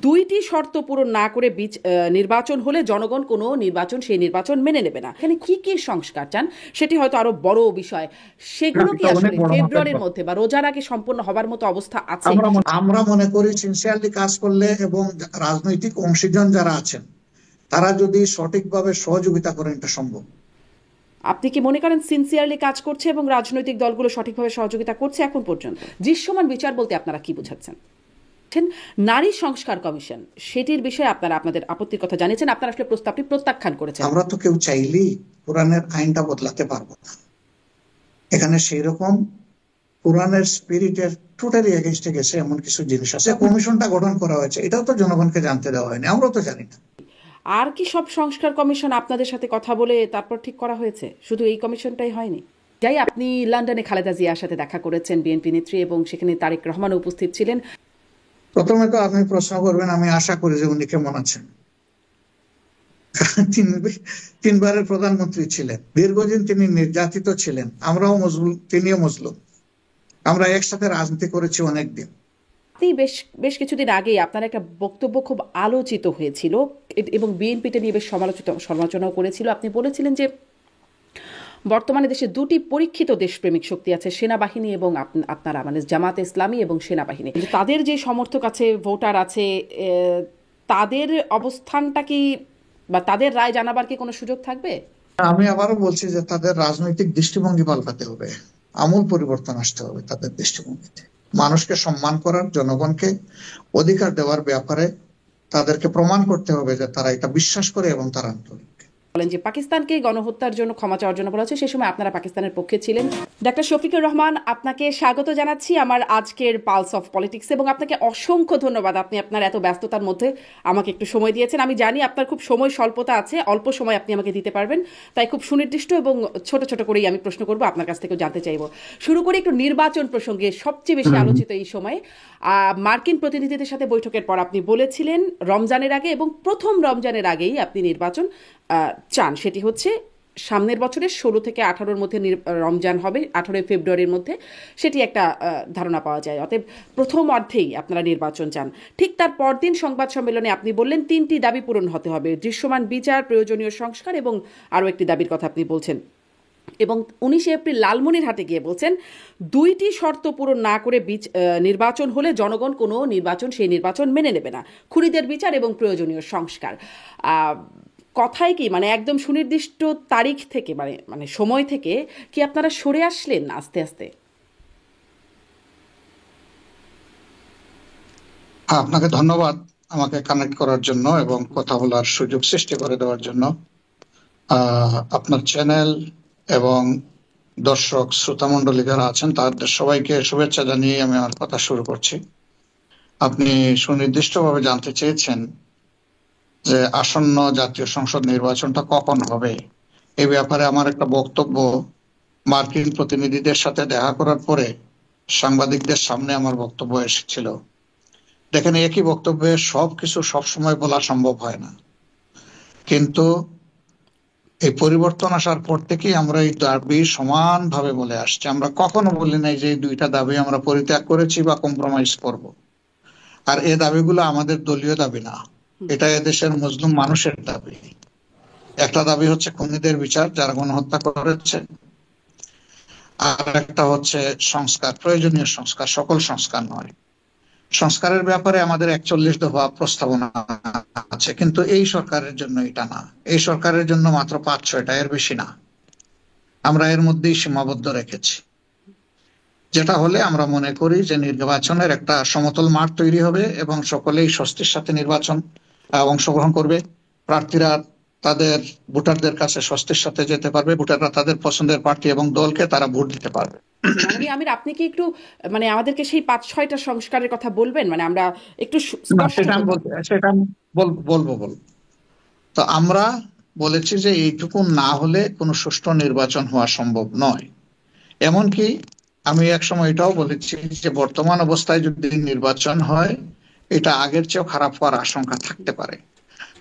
দুইটি শর্ত পূরণ না করে নির্বাচন হলে জনগণ কোনো সেই নির্বাচন মেনে নেবে না। এখানে কি কি সংস্কার চান সেটি হয়তো আরো বড় বিষয়, সেগুলো কি এটা অনেক আসলে বড় মাপের ফেব্রুয়ারির কথা। মধ্যে বা রোজার আগে সম্পন্ন হবার মতো অবস্থা আছে? আমরা মনে করি সিনসিয়ারলি কাজ করলে এবং রাজনৈতিক অংশীজন যারা আছেন তারা যদি সঠিকভাবে সহযোগিতা করেন এটা সম্ভব। আপনি কি মনে করেন সিনসিয়ারলি কাজ করছে এবং রাজনৈতিক দলগুলো সঠিকভাবে সহযোগিতা করছে এখন পর্যন্ত? দৃশ্যমান বিচার বলতে আপনারা কি বোঝাচ্ছেন? নারী সংস্কার কমিশন, সেটির বিষয়ে আপনারা আপনাদের আপত্তির কথা জানিয়েছেন, আপনারা আসলে প্রস্তাবটি প্রত্যাখ্যান করেছেন। আমরা তো কেউ চাইলেই কোরআনের আইনটা বদলাতে পারবো না। এখানে সেই রকম কোরআনের স্পিরিটের টোটালি এগেইনস্টে গেছে এমন কিছু জিনিস আছে। কমিশনটা গঠন করা হয়েছে এটাও তো জনগণকে জানতে দেওয়া হয়নি, আমরাও তো জানি না। আর কি সব সংস্কার কমিশন আপনাদের সাথে কথা বলে তারপর ঠিক করা হয়েছে? শুধু এই কমিশনটাই হয়নি? যাই, আপনি লন্ডনে খালেদা জিয়ার সাথে দেখা করেছেন, বিএনপি নেত্রী, এবং সেখানে তারেক রহমান উপস্থিত ছিলেন। প্রথমে তো আপনি প্রশ্ন করবেন, আমি আশা করি যে উনি কেমন আছেন। তিনবারের প্রধানমন্ত্রী ছিলেন, দীর্ঘদিন তিনি নির্যাতিত ছিলেন, আমরাও মজলুম, তিনিও মজলুম, আমরা একসাথে রাজনীতি করেছি অনেকদিন। আপনি বেশ বেশ কিছুদিন আগেই আপনার একটা বক্তব্য খুব আলোচিত হয়েছিল এবং বিএনপিটা নিয়ে বেশ সমালোচনাও করেছিল। আপনি বলেছিলেন যে বর্তমানে দেশে দুটি পরীক্ষিত দেশপ্রেমিক শক্তি আছে, সেনাবাহিনী এবং আপনারা, মানে জামাতে ইসলামী এবং সেনাবাহিনী। তাদের যে সমর্থক আছে, ভোটার আছে, তাদের অবস্থানটা কি বা তাদের রায় জানাবার কি কোনো সুযোগ থাকবে? আমি আবারও বলছি যে তাদের রাজনৈতিক দৃষ্টিভঙ্গি পাল্টাতে হবে, আমূল পরিবর্তন আসতে হবে তাদের দৃষ্টিভঙ্গিতে। মানুষকে সম্মান করার, জনগণকে অধিকার দেওয়ার ব্যাপারে তাদেরকে প্রমাণ করতে হবে যে তারা এটা বিশ্বাস করে এবং তারা আন্তরিক। বলেন যে পাকিস্তানকে গণহত্যার জন্য ক্ষমা চাওয়ার জন্য বলা হচ্ছে, সেই সময় আপনারা পাকিস্তানের পক্ষে ছিলেন। ডাক্তার শফিকুর রহমান, আপনাকে স্বাগত জানাচ্ছি আমার আজকের পালস অফ পলিটিক্স, এবং আপনাকে অসংখ্য ধন্যবাদ। আপনি আপনার এত ব্যস্ততার মধ্যে আমাকে একটু সময় দিয়েছেন। আমি জানি আপনার খুব সময় স্বল্পতা আছে, অল্প সময় আপনি আমাকে দিতে পারবেন, তাই খুব সুনির্দিষ্ট এবং ছোট ছোট করেই আমি প্রশ্ন করব, আপনার কাছ থেকেও জানতে চাইব। শুরু করি একটু নির্বাচন প্রসঙ্গে, সবচেয়ে বেশি আলোচিত এই সময়। মার্কিন প্রতিনিধিদের সাথে বৈঠকের পর আপনি বলেছিলেন রমজানের আগে, এবং প্রথম রমজানের আগেই আপনি নির্বাচন চান। সেটি হচ্ছে সামনের বছরের 16 থেকে 18-র মধ্যে রমজান হবে, 18 ফেব্রুয়ারির মধ্যে, সেটি একটা ধারণা পাওয়া যায়। অতএব প্রথম অর্ধেই আপনারা নির্বাচন চান। ঠিক তার পরদিন সংবাদ সম্মেলনে আপনি বললেন 3টি দাবি পূরণ হতে হবে: দৃশ্যমান বিচার, প্রয়োজনীয় সংস্কার, এবং আরও একটি দাবির কথা আপনি বলছেন। এবং 19 এপ্রিল লালমনিরহাটে গিয়ে বলছেন, দুইটি শর্ত পূরণ না করে নির্বাচন হলে জনগণ কোনো সেই নির্বাচন মেনে নেবে না: খুনিদের বিচার এবং প্রয়োজনীয় সংস্কার। কথায় কি মানে একদম সুনির্দিষ্ট তারিখ থেকে, মানে সময় থেকে কি আপনারা সরে আসলেন আস্তে আস্তে? আপনাকে ধন্যবাদ আমাকে কানেক্ট করার জন্য এবং কথা বলার সুযোগ সৃষ্টি করে দেওয়ার জন্য। আপনার চ্যানেল এবং দর্শক শ্রোতা মন্ডলী যারা আছেন তাদের সবাইকে শুভেচ্ছা জানিয়ে আমি আমার কথা শুরু করছি। আপনি সুনির্দিষ্টভাবে জানতে চেয়েছেন যে আসন্ন জাতীয় সংসদ নির্বাচনটা কখন হবে। এই ব্যাপারে আমার একটা বক্তব্য মার্কিন প্রতিনিধিদের সাথে দেখা করার পরে সাংবাদিকদের সামনে আমার বক্তব্য এসেছিল। দেখেন, একই বক্তব্যে সবকিছু সবসময় বলা সম্ভব হয় না, কিন্তু এই পরিবর্তন আসার পর থেকেই আমরা এই দাবি সমানভাবে বলে আসছি। আমরা কখনো বলি নাই যে এই দুইটা দাবি আমরা পরিত্যাগ করেছি বা কম্প্রোমাইজ করব। আর এই দাবিগুলো আমাদের দলীয় দাবি না, এটা এদেশের মুসলিম মানুষের দাবি। একটা দাবি হচ্ছে খুনিদের বিচার, যারা গণহত্যা করেছে, আর একটা হচ্ছে সংস্কার, প্রয়োজনীয় সংস্কার, সকল সংস্কার নয়। সংস্কারের ব্যাপারে আমাদের 41 দফা প্রস্তাবনা আছে, কিন্তু এই সরকারের জন্য এটা না। এই সরকারের জন্য মাত্র 5-6টা, এর বেশি না। আমরা এর মধ্যেই সীমাবদ্ধ রেখেছি, যেটা হলে আমরা মনে করি যে নির্বাচনের একটা সমতল মাঠ তৈরি হবে এবং সকলেই স্বস্তির সাথে নির্বাচন অংশগ্রহণ করবে। প্রার্থীরা তাদের ভোটারদের কাছে স্বস্তির সাথে যেতে পারবে, ভোটাররা তাদের পছন্দের প্রার্থী এবং দলকে তারা ভোট দিতে পারবে। মাননীয় আমির, আপনি কি একটু মানে আমাদেরকে সেই 5-6টা সংস্কারের কথা বলবেন? মানে আমরা একটু সেটা আমি বলবো। তো আমরা বলেছি যে এইটুকু না হলে কোনো সুষ্ঠু নির্বাচন হওয়া সম্ভব নয়। এমনকি আমি একসময় এটাও বলেছি যে বর্তমান অবস্থায় যদি নির্বাচন হয় এটা আগের চেয়েও খারাপ হওয়ার আশঙ্কা থাকতে পারে।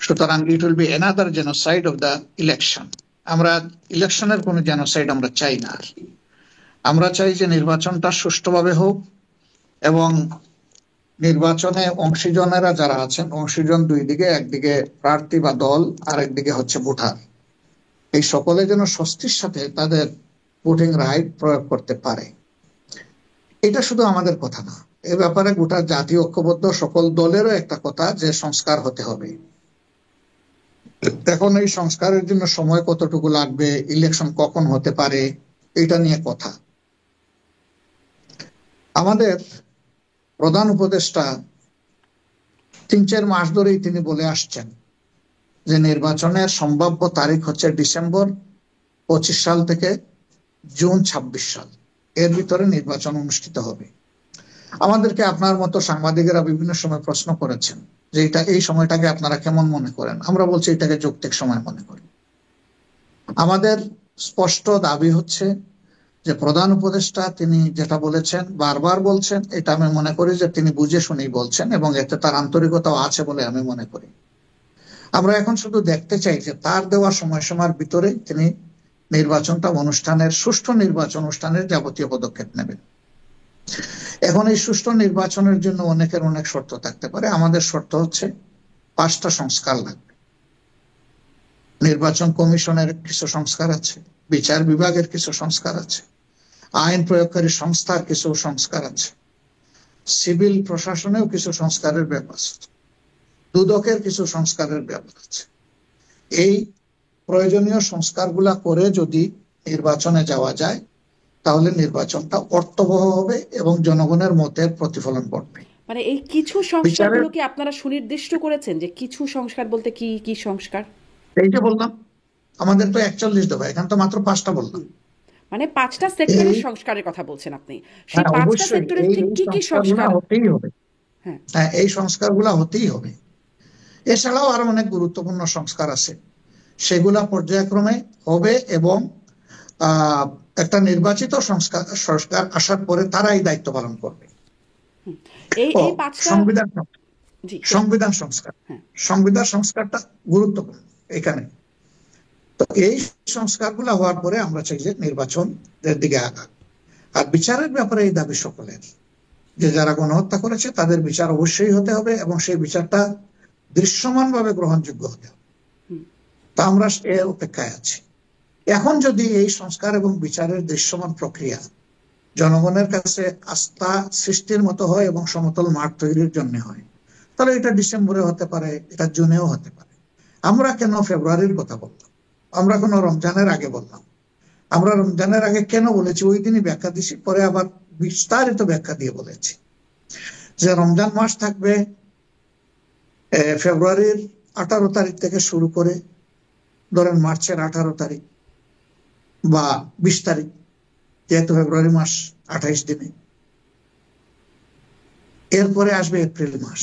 সুতরাং it will be another genocide of the election. আমরা ইলেকশনের কোনো জেনোসাইড আমরা চাই না। আমরা চাই যে নির্বাচনটা সুষ্ঠুভাবে হোক এবং নির্বাচনে অংশীজনেরা যারা আছেন, অংশীজন দুই দিকে, একদিকে প্রার্থী বা দল, আর একদিকে হচ্ছে ভোটার, এই সকলে যেন স্বস্তির সাথে তাদের ভোটিং রাইট প্রয়োগ করতে পারে। এটা শুধু আমাদের কথা না, এ ব্যাপারে গোটা জাতীয় ঐক্যবদ্ধ, সকল দলেরও একটা কথা যে সংস্কার হতে হবে। এখন এই সংস্কারের জন্য সময় কতটুকু লাগবে, ইলেকশন কখন হতে পারে, এটা নিয়ে কথা। আমাদের প্রধান উপদেষ্টা 3-4 মাস ধরেই তিনি বলে আসছেন যে নির্বাচনের সম্ভাব্য তারিখ হচ্ছে ডিসেম্বর 25 সাল থেকে জুন 26 সাল, এর ভিতরে নির্বাচন অনুষ্ঠিত হবে। আমাদেরকে আপনার মতো সাংবাদিকেরা বিভিন্ন সময় প্রশ্ন করেছেন যে এই সময়টাকে আপনারা কেমন মনে করেন। আমরা বলছি এটাকে যৌক্তিক সময় মনে করি। আমাদের স্পষ্ট দাবি হচ্ছে যে প্রধান উপদেষ্টা তিনি যেটা বলেছেন, বারবার বলছেন, এটা আমি মনে করি যে তিনি বুঝে শুনেই বলছেন এবং এতে তার আন্তরিকতাও আছে বলে আমি মনে করি। আমরা এখন শুধু দেখতে চাই যে তার দেওয়া সময়সীমার ভিতরে তিনি নির্বাচনটা সুষ্ঠু নির্বাচন অনুষ্ঠানের যাবতীয় পদক্ষেপ নেবেন। এখন এই সুষ্ঠু নির্বাচনের জন্য অনেকের অনেক শর্ত থাকতে পারে। আমাদের শর্ত হচ্ছে 5টা সংস্কার লাগবে। নির্বাচন কমিশনের কিছু সংস্কার আছে, বিচার বিভাগের কিছু সংস্কার আছে, আইন প্রয়োগকারী সংস্থার কিছু সংস্কার আছে, সিভিল প্রশাসনেও কিছু সংস্কারের ব্যাপার আছে, দুদকের কিছু সংস্কারের ব্যাপার আছে। এই প্রয়োজনীয় সংস্কারগুলা করে যদি নির্বাচনে যাওয়া যায় তাহলে নির্বাচনটা অর্থবহ হবে এবং জনগণের মতের প্রতিফলন ঘটবে। মানে এই কিছু সংস্কারগুলোকে আপনারা সুনির্দিষ্ট করেছেন যে কিছু সংস্কার বলতে কি কি সংস্কার? এই যে বললাম, আমাদের তো 41 দফা, এখানে তো মাত্র 5টা বললাম। মানে 5টা সেক্টরের সংস্কারের কথা বলছেন আপনি। সেই 5টা সেক্টরের ঠিক কি কি সংস্কার হতেই হবে? হ্যাঁ, এই সংস্কারগুলো হতেই হবে। এছাড়াও আরো অনেক গুরুত্বপূর্ণ সংস্কার আছে, সেগুলা পর্যায়ক্রমে হবে এবং একটা নির্বাচিত সরকার আসার পরে তারাই দায়িত্ব পালন করবে। সংবিধান সংস্কার, সংবিধান সংস্কারটা গুরুত্বপূর্ণ এখানে। তো এই সংস্কারগুলো হওয়ার পরে আমরা চাই যে নির্বাচনের দিকে আগাক। আর বিচারের ব্যাপারে এই দাবি সকলের, যে যারা গণহত্যা করেছে তাদের বিচার অবশ্যই হতে হবে এবং সেই বিচারটা দৃশ্যমান ভাবে গ্রহণযোগ্য হতে হবে। তা আমরা এর অপেক্ষায় আছি। এখন যদি এই সংস্কার এবং বিচারের দৃশ্যমান প্রক্রিয়া জনগণের কাছে আস্থা সৃষ্টির মতো হয় এবং সমতল মাঠ তৈরির জন্য হয়, তাহলে এটা ডিসেম্বরে হতে পারে, এটা জুনেও হতে পারে। আমরা কেন ফেব্রুয়ারির কথা বললাম? আমরা কেন রমজানের আগে বললাম? আমরা রমজানের আগে কেন বলেছি ওই দিনই ব্যাখ্যা দিছি, পরে আবার বিস্তারিত ব্যাখ্যা দিয়ে বলেছি যে রমজান মাস থাকবে ফেব্রুয়ারির 18 তারিখ থেকে শুরু করে ধরেন মার্চের 18 তারিখ বা 20 তারিখ, যেহেতু ফেব্রুয়ারি মাস 28 দিনে। এরপরে আসবে এপ্রিল মাস।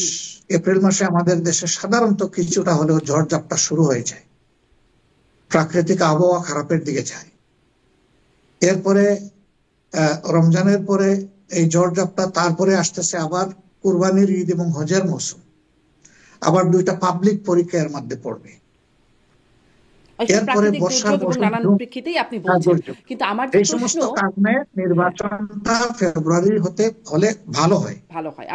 এপ্রিল মাসে আমাদের দেশে সাধারণত কিছুটা হলেও ঝড়ঝাপটা শুরু হয়ে যায়, প্রাকৃতিক আবহাওয়া খারাপের দিকে যায়। এরপরে রমজানের পরে এই ঝড়ঝাপটা, তারপরে আসতেছে আবার কুরবানির ঈদ এবং হজের মৌসুম, আবার 2টা পাবলিক পরীক্ষা এর মধ্যে পড়বে। এরপরে বর্ষার নানান প্রেক্ষিতেই আপনি বলছেন, কিন্তু আমার যে প্রশ্ন, কারণে নির্বাচনটা ফেব্রুয়ারি হতে হলে ভালো হয়।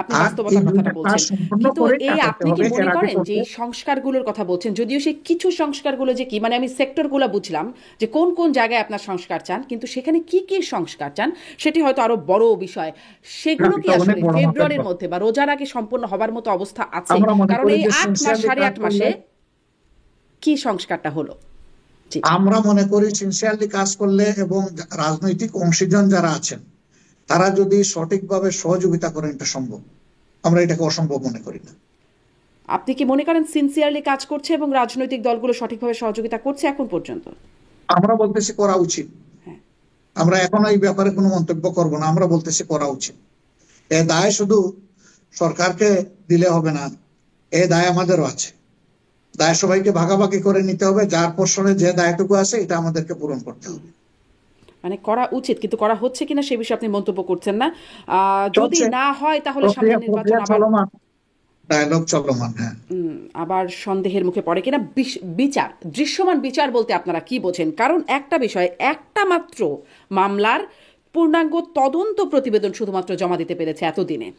আপনি বাস্তবতার কথাটা বলছেন, কিন্তু এই আপনি কি মনে করেন যে এই সংস্কারগুলোর কথা বলছেন, যদিও সেই কিছু সংস্কারগুলো যে কি, মানে আমি সেক্টরগুলো বুঝলাম যে কোন কোন জায়গায় আপনার সংস্কার চান, কিন্তু সেখানে কি কি সংস্কার চান সেটি হয়তো আরো বড় বিষয়। সেগুলো কি আসলে ফেব্রুয়ারির মধ্যে বা রোজার আগে সম্পূর্ণ হবার মতো অবস্থা আছে? কারণ এই 8 মাস 8.5 মাসে কি সংস্কারটা হলো? আমরা মনে করি সিনসিয়ারলি কাজ করলে এবং রাজনৈতিক অংশীজন যারা আছেন তারা যদি সঠিকভাবে সহযোগিতা করেন এটা সম্ভব। আমরা এটাকে অসম্ভব মনে করি না। আপনি কি মনে করেন সিনসিয়ারলি কাজ করছে এবং রাজনৈতিক দলগুলো সঠিকভাবে সহযোগিতা করছে এখন পর্যন্ত? আমরা বলতেছি করা উচিত। আমরা এখন এই ব্যাপারে কোনো মন্তব্য করব না, আমরা বলতেছি করা উচিত। এ দায় শুধু সরকারকে দিলে হবে না, এ দায় আমাদেরও আছে। দায় সবাইকে ভাগাভাগি করে নিতে হবে, যার পোর্শনে যে দায়টুকু আছে এটা আমাদেরকে পূরণ করতে হবে। মানে করা উচিত, কিন্তু করা হচ্ছে কিনা সে বিষয়ে আপনি মন্তব্য করছেন না। যদি না হয় তাহলে সামনে নির্বাচন আবার ডায়ালগ চলমান, হ্যাঁ, আবার সন্দেহের মুখে পড়ে কিনা। বিচার, দৃশ্যমান বিচার বলতে আপনারা কি বোঝেন? কারণ একটা বিষয়, একটা মাত্র মামলার পূর্ণাঙ্গ তদন্ত প্রতিবেদন শুধুমাত্র জমা দিতে পেরেছে এতদিনে।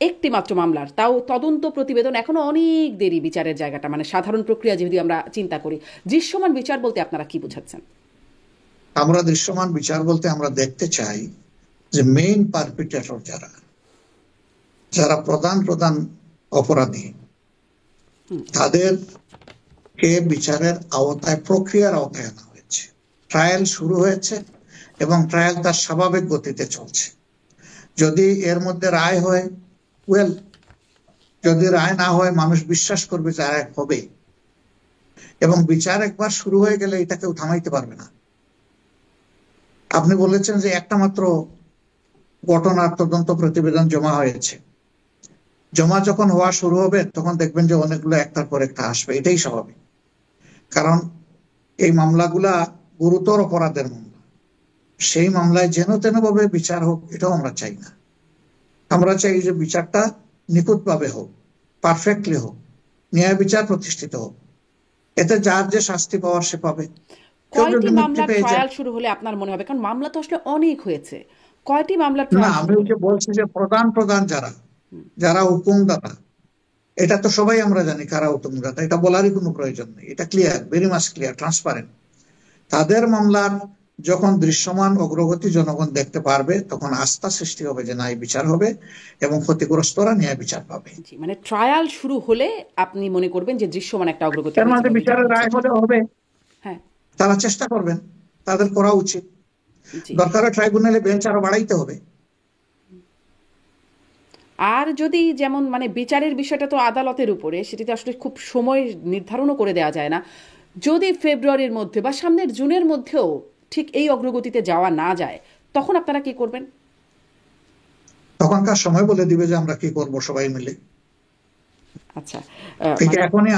একটি মাত্র মামলার, তাও তদন্ত প্রতিবেদন, এখনো অনেক দেরি বিচারের জায়গাটা, মানে সাধারণ প্রক্রিয়া যদি আমরা চিন্তা করি, দৃশ্যমান বিচার বলতে আপনারা কি বুঝাচ্ছেন? আমরা দৃশ্যমান বিচার বলতে আমরা দেখতে চাই যে মেইন পারপিট্রেটর যারা যারা প্রধান প্রধান অপরাধী তাদেরকে বিচারের আওতায়, প্রক্রিয়ার আওতায় আনা হয়েছে। ট্রায়াল শুরু হয়েছে এবং ট্রায়াল তার স্বাভাবিক গতিতে চলছে। যদি এর মধ্যে রায় হয়, ওয়েল, যদি রায় না হয় মানুষ বিশ্বাস করবে যে রায় হবে, এবং বিচার একবার শুরু হয়ে গেলে এটা কেউ থামাইতে পারবে না। আপনি বলেছেন যে একটা মাত্র ঘটনার তদন্ত প্রতিবেদন জমা হয়েছে। জমা যখন হওয়া শুরু হবে তখন দেখবেন যে অনেকগুলো একটার পর একটা আসবে, এটাই স্বাভাবিক। কারণ এই মামলাগুলা গুরুতর অপরাধের মামলা, সেই মামলায় যেন তেন ভাবে বিচার হোক, এটাও আমরা চাই না। আমরা চাই যে বিচারটা নিখুঁতভাবে হোক, পারফেক্টলি হোক, ন্যায় বিচার প্রতিষ্ঠিত হোক। এতে যার যে শাস্তি পাওয়ার সে পাবে। কেউ কয়টি যদি মুক্তি মামলার পেয়ে যায়, ট্রায়াল শুরু হলে আপনার মনে হবে, কারণ মামলা তো আসলে অনেক হয়েছে, কয়টি মামলার না, ট্রায়াল আমি শুরু ওই হলে? যে বলছি যে প্রধান প্রধান যারা যারা হুকুমদাতা, এটা তো সবাই আমরা জানি কারা হুকুমদাতা, এটা বলারই কোনো প্রয়োজন নেই, এটা clear, very much clear, transparent. তাদের মামলার যখন দৃশ্যমান অগ্রগতি জনগণ দেখতে পারবে তখন আস্থা সৃষ্টি হবে যে ন্যায় বিচার হবে এবং ক্ষতিগ্রস্তরা ন্যায় বিচার পাবে। জি, মানে ট্রায়াল শুরু হলে আপনি মনে করবেন যে দৃশ্যমান একটা অগ্রগতি এর হয়েছে মাঝে বা বিচার বিচারের হচ্ছে। রায় হলে হবে, হ্যাঁ। তারা চেষ্টা করবেন, তাদের করা উচিত। জি। দরকার হয় ট্রাইব্যুনালে বেঞ্চ আরো বাড়াইতে হবে। আর যদি যেমন মানে বিচারের বিষয়টা তো আদালতের উপরে, সেটিতে আসলে খুব সময় নির্ধারণও করে দেওয়া যায় না, যদি ফেব্রুয়ারির মধ্যে বা সামনের জুনের মধ্যেও ঠিক এই অগ্রগতিতে যাওয়া না যায়, তখন আপনারা কি করবেন? তখনকার সময় বলে দিবে যে আমরা কি করব সবাই মিলে। আচ্ছা। কিন্তু মানে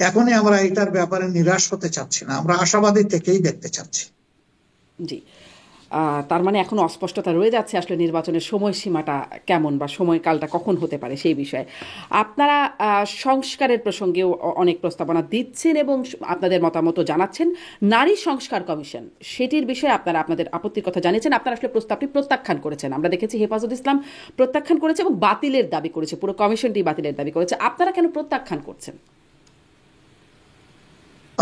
এখনই আমরা এটার ব্যাপারে নিরাশ হতে চাচ্ছি না, আমরা আশাবাদী থেকেই দেখতে চাচ্ছি। জি। তার মানে এখনো অস্পষ্টতা রয়ে যাচ্ছে আসলে নির্বাচনের সময়সীমাটা কেমন বা সময়কালটা কখন হতে পারে সেই বিষয়ে। আপনারা সংস্কারের প্রসঙ্গেও অনেক প্রস্তাবনা দিচ্ছেন এবং আপনাদের মতামতও জানাচ্ছেন। নারী সংস্কার কমিশন, সেটির বিষয়ে আপনারা আপনাদের আপত্তির কথা জানিয়েছেন। আপনারা আসলে প্রস্তাবটি প্রত্যাখ্যান করেছেন, আমরা দেখেছি হেফাজত ইসলাম প্রত্যাখ্যান করেছে এবং বাতিলের দাবি করেছে, পুরো কমিশনটি বাতিলের দাবি করেছে। আপনারা কেন প্রত্যাখ্যান করছেন?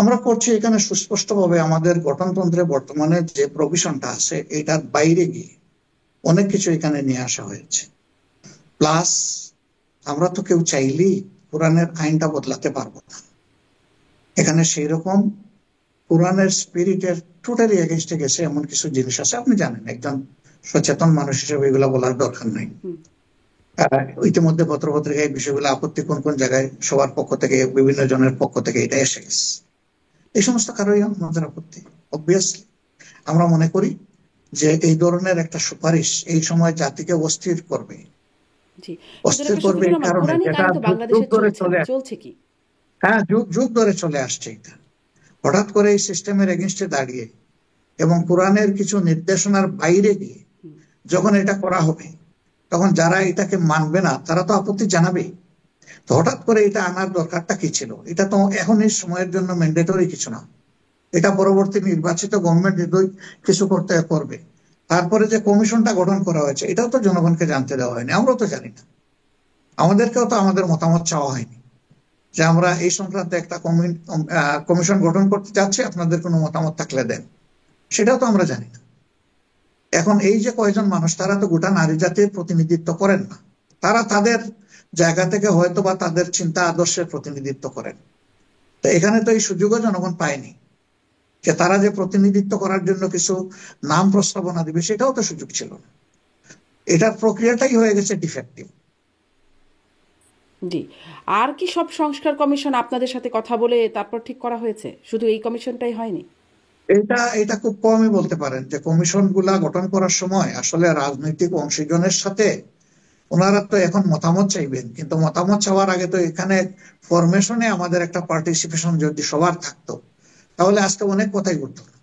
আমরা করছি এখানে সুস্পষ্টভাবে আমাদের গঠনতন্ত্রে বর্তমানে যে প্রভিশনটা আছে এটার বাইরে গিয়ে অনেক কিছু এখানে নিয়ে আসা হয়েছে। প্লাস আমরা তো কেউ চাইলেই কোরআনের আইনটা বদলাতে পারবো না। এখানে সেই রকম কোরআনের স্পিরিটের টোটালি এগেনস্টে গেছে এমন কিছু জিনিস আছে, আপনি জানেন, একজন সচেতন মানুষ হিসেবে এগুলো বলার দরকার নেই। ইতিমধ্যে পত্রপত্রিকায় এই বিষয়গুলো আপত্তি কোন কোন জায়গায় সবার পক্ষ থেকে, বিভিন্ন জনের পক্ষ থেকে এটা এসে গেছে। এই সমস্ত কারণে আমাদের আপত্তি। অবভিয়াসলি আমরা মনে করি যে এই ধরনের একটা সুপারিশ এই সময় জাতিকে অস্থির করবে। জি। অস্থির করবে এই কারণে কোরআনিক যেটা আইন তো যুগ যুগ বাংলাদেশে ধরে চলছে কি? হ্যাঁ, যুগ যুগ ধরে চলে আসছে এটা। হঠাৎ করে এই সিস্টেমের এগেনস্টে দাঁড়িয়ে এবং কোরআনের কিছু নির্দেশনার বাইরে গিয়ে যখন এটা করা হবে তখন যারা এটাকে মানবে না তারা তো আপত্তি জানাবে। তো হঠাৎ করে এটা আনার দরকারটা কি ছিল? এটা তো এখন এই সময়ের জন্য ম্যান্ডেটরি কিছু না, এটা পরবর্তী নির্বাচিত গভর্নমেন্ট কিছু করবে। তারপরে যে কমিশনটা গঠন করা হয়েছে এটাও তো জনগণকে জানতে দেওয়া হয়নি, আমরাও তো জানি না, আমাদেরকেও তো আমাদের মতামত চাওয়া হয়নি যে আমরা এই সংক্রান্ত একটা কমিশন গঠন করতে যাচ্ছি, আপনাদের কোনো মতামত থাকলে দেন, সেটাও তো আমরা জানি না। এখন এই যে কয়েকজন মানুষ, তারা তো গোটা নারী জাতির প্রতিনিধিত্ব করেন না, তারা তাদের জায়গা থেকে হয়তো বা তাদের চিন্তা আদর্শের প্রতিনিধিত্ব করেন। তো এখানে তো এই সুযোগও জনগণ পায়নি যে তারা যে প্রতিনিধিত্ব করার জন্য কিছু নাম প্রস্তাবনা দিবে, সেটাও তো সুযোগ ছিল না। এটার প্রক্রিয়াটাই হয়ে গেছে ডিফেক্টিভ। জি। আর কি সব সংস্কার কমিশন আপনাদের সাথে কথা বলে তারপর ঠিক করা হয়েছে? শুধু এই কমিশনটাই হয়নি? এটা খুব কমই বলতে পারেন যে কমিশন গুলা গঠন করার সময় আসলে রাজনৈতিক অংশীজনের সাথে ওনারা তো এখন মতামত চাইবেন, কিন্তু মতামত চাওয়ার আগে তো এখানে ফরমেশনে আমাদের একটা পার্টিসিপেশন যদি সবার থাকতো তাহলে আজকে অনেক কথাই ঘটতো না।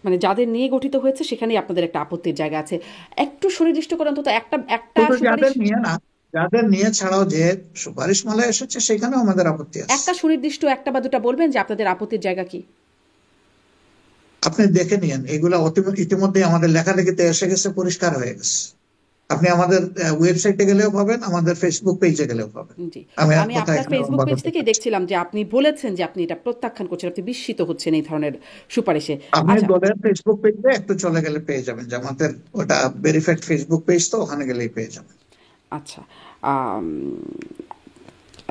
মানে যাদের নিয়ে গঠিত হয়েছে সেখানেই আপনাদের একটা আপত্তির জায়গা আছে। একটু সুনির্দিষ্ট করে অন্তত একটা একটা শুধু সুপারিশ, যাদের নিয়ে না, যাদের নিয়ে ছাড়াও যে সুপারিশ মালা এসেছে সেখানেও আমাদের আপত্তি আছে। একটা সুনির্দিষ্ট একটা বা দুটা বলবেন যে আপনাদের আপত্তির জায়গা কি? আপনি দেখে নিন, এগুলা ইতিমধ্যে আমাদের লেখালেখিতে এসে গেছে, পরিষ্কার হয়ে গেছে। আপনি আমাদের ওয়েবসাইটে গেলেও পাবেন, আমাদের ফেসবুক পেজে গেলেও পাবেন। জি, আমি আর আমি কথা আপনার এখানে ফেসবুক লম্বা পেজ করতে থেকেই চাচ্ছি না। দেখছিলাম যে আপনি বলেছেন যে আপনি এটা প্রত্যাখ্যান করছেন, আপনি বিস্মিত হচ্ছেন এই ধরনের সুপারিশে। আপনি আচ্ছা, দলের ফেসবুক পেজে একটু চলে গেলে পেয়ে যাবেন, জামাতের ওটা ভেরিফাইড ফেসবুক পেজ, তো ওখানে গেলেই পেয়ে যাবেন। আচ্ছা, আম,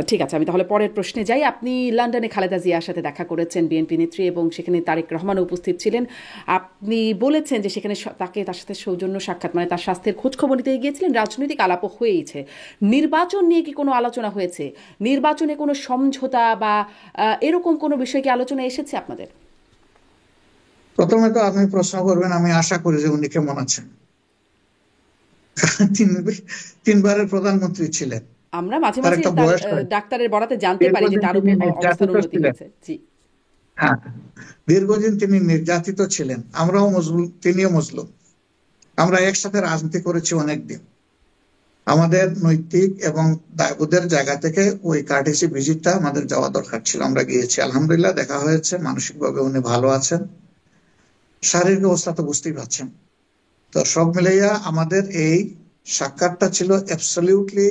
ঠিক আছে, আমি তাহলে পরের প্রশ্নে যাই। আপনি লন্ডনে খালেদা জিয়ার সাথে দেখা করেছেন, বিএনপি নেত্রী, এবং সেখানে তারেক রহমানও উপস্থিত ছিলেন। আপনি বলেছেন যে সেখানে তার সাথে সৌজন্য সাক্ষাৎ মানে তার স্বাস্থ্যের খোঁজ খবর নিতে গিয়েছিলেন। রাজনৈতিক আলাপও হয়েছে। নির্বাচন নিয়ে কি কোনো আলোচনা হয়েছে? নির্বাচনে কোনো সমঝোতা বা এরকম কোনো বিষয় কি আলোচনা এসেছে আপনাদের? প্রথমে তো আপনি প্রশ্ন করবেন, আমি আশা করি যে উনি কেমন আছেন। তিন তিনবারের প্রধানমন্ত্রী ছিলেন, আমরা মাঝে তার মাঝে একটা তার বয়স হয়। ডাক্তারের বরাতে জানতে পারি যে দীর্ঘদিন তার তিনি অবস্থার নির্যাতিত উন্নতি ছিলেন। হয়েছে। জি, হ্যাঁ, দীর্ঘদিন তিনি নির্যাতিত ছিলেন। আমরাও মজলুম, তিনিও মজলুম। আমরা একসাথে রাজনীতি করেছি অনেকদিন। আমাদের নৈতিক এবং দায়বোধের জায়গা থেকে ওই কার্টেসি ভিজিটটা আমাদের যাওয়া দরকার ছিল, আমরা গিয়েছি। আলহামদুলিল্লাহ দেখা হয়েছে, মানসিকভাবে উনি ভালো আছেন। শারীরিক অবস্থা তো বুঝতেই পারছেন। তো সব মিলাইয়া আমাদের এই সাক্ষাৎটা ছিল অ্যাবসলিউটলি